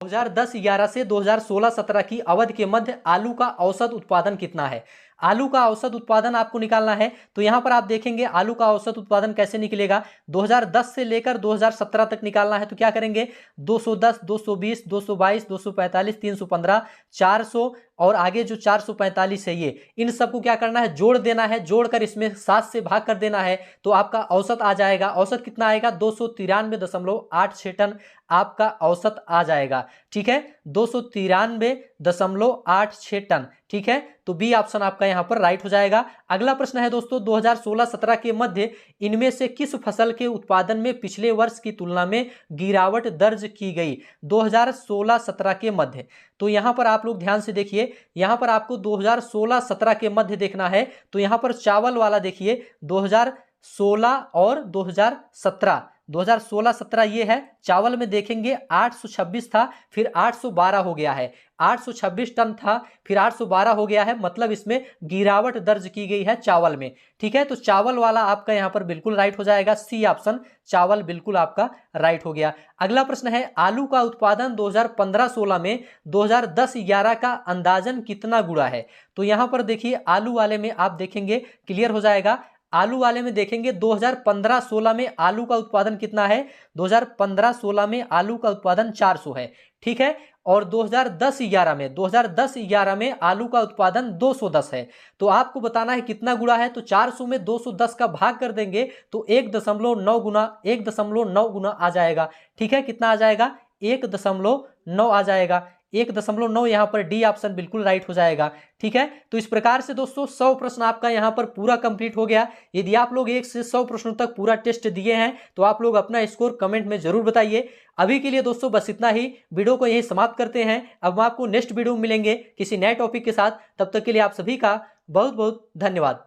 2010-11 से 2016-17 की अवधि के मध्य आलू का औसत उत्पादन कितना है। आलू का औसत उत्पादन आपको निकालना है। तो यहां पर आप देखेंगे आलू का औसत उत्पादन कैसे निकलेगा, 2010 से लेकर 2017 तक निकालना है। तो क्या करेंगे, 210, 220, 222, 245, 315, 400 और आगे जो 445 है, ये इन सबको क्या करना है, जोड़ देना है। जोड़कर इसमें 7 से भाग कर देना है तो आपका औसत आ जाएगा। औसत कितना आएगा, 293.86 टन आपका औसत आ जाएगा। ठीक है, 293.86 टन। ठीक है, तो बी ऑप्शन आपका यहां पर राइट हो जाएगा। अगला प्रश्न है दोस्तों, 2016-17 के मध्य इनमें से किस फसल के उत्पादन में पिछले वर्ष की तुलना में गिरावट दर्ज की गई। 2016-17 के मध्य, तो यहां पर आप लोग ध्यान से देखिए, यहां पर आपको 2016-17 के मध्य देखना है। तो यहां पर चावल वाला देखिए 2016 और 2017, 2016-17 ये है। चावल में देखेंगे 826 था, फिर 812 हो गया है, 826 टन था, फिर 812 हो गया है, मतलब इसमें गिरावट दर्ज की गई है चावल में। ठीक है, तो चावल वाला आपका यहां पर बिल्कुल राइट हो जाएगा, सी ऑप्शन चावल बिल्कुल आपका राइट हो गया। अगला प्रश्न है, आलू का उत्पादन 2015-16 में 2010-11 का अंदाजन कितना गुणा है। तो यहां पर देखिए आलू वाले में आप देखेंगे क्लियर हो जाएगा। आलू वाले में देखेंगे 2015-16 में आलू का उत्पादन कितना है, 2015-16 में आलू का उत्पादन 400 है। ठीक है, और 2010-11 में आलू का उत्पादन 210 है। तो आपको बताना है कितना गुणा है। तो 400 में 210 का भाग कर देंगे तो 1.9 गुना आ जाएगा। ठीक है, कितना आ जाएगा, 1.9 आ जाएगा, 1.9 यहां पर डी ऑप्शन बिल्कुल राइट हो जाएगा। ठीक है, तो इस प्रकार से दोस्तों 100 प्रश्न आपका यहां पर पूरा कंप्लीट हो गया। यदि आप लोग 1 से 100 प्रश्नों तक पूरा टेस्ट दिए हैं तो आप लोग अपना स्कोर कमेंट में जरूर बताइए। अभी के लिए दोस्तों बस इतना ही, वीडियो को यही समाप्त करते हैं। अब हम आपको नेक्स्ट वीडियो में मिलेंगे किसी नए टॉपिक के साथ, तब तक के लिए आप सभी का बहुत बहुत धन्यवाद।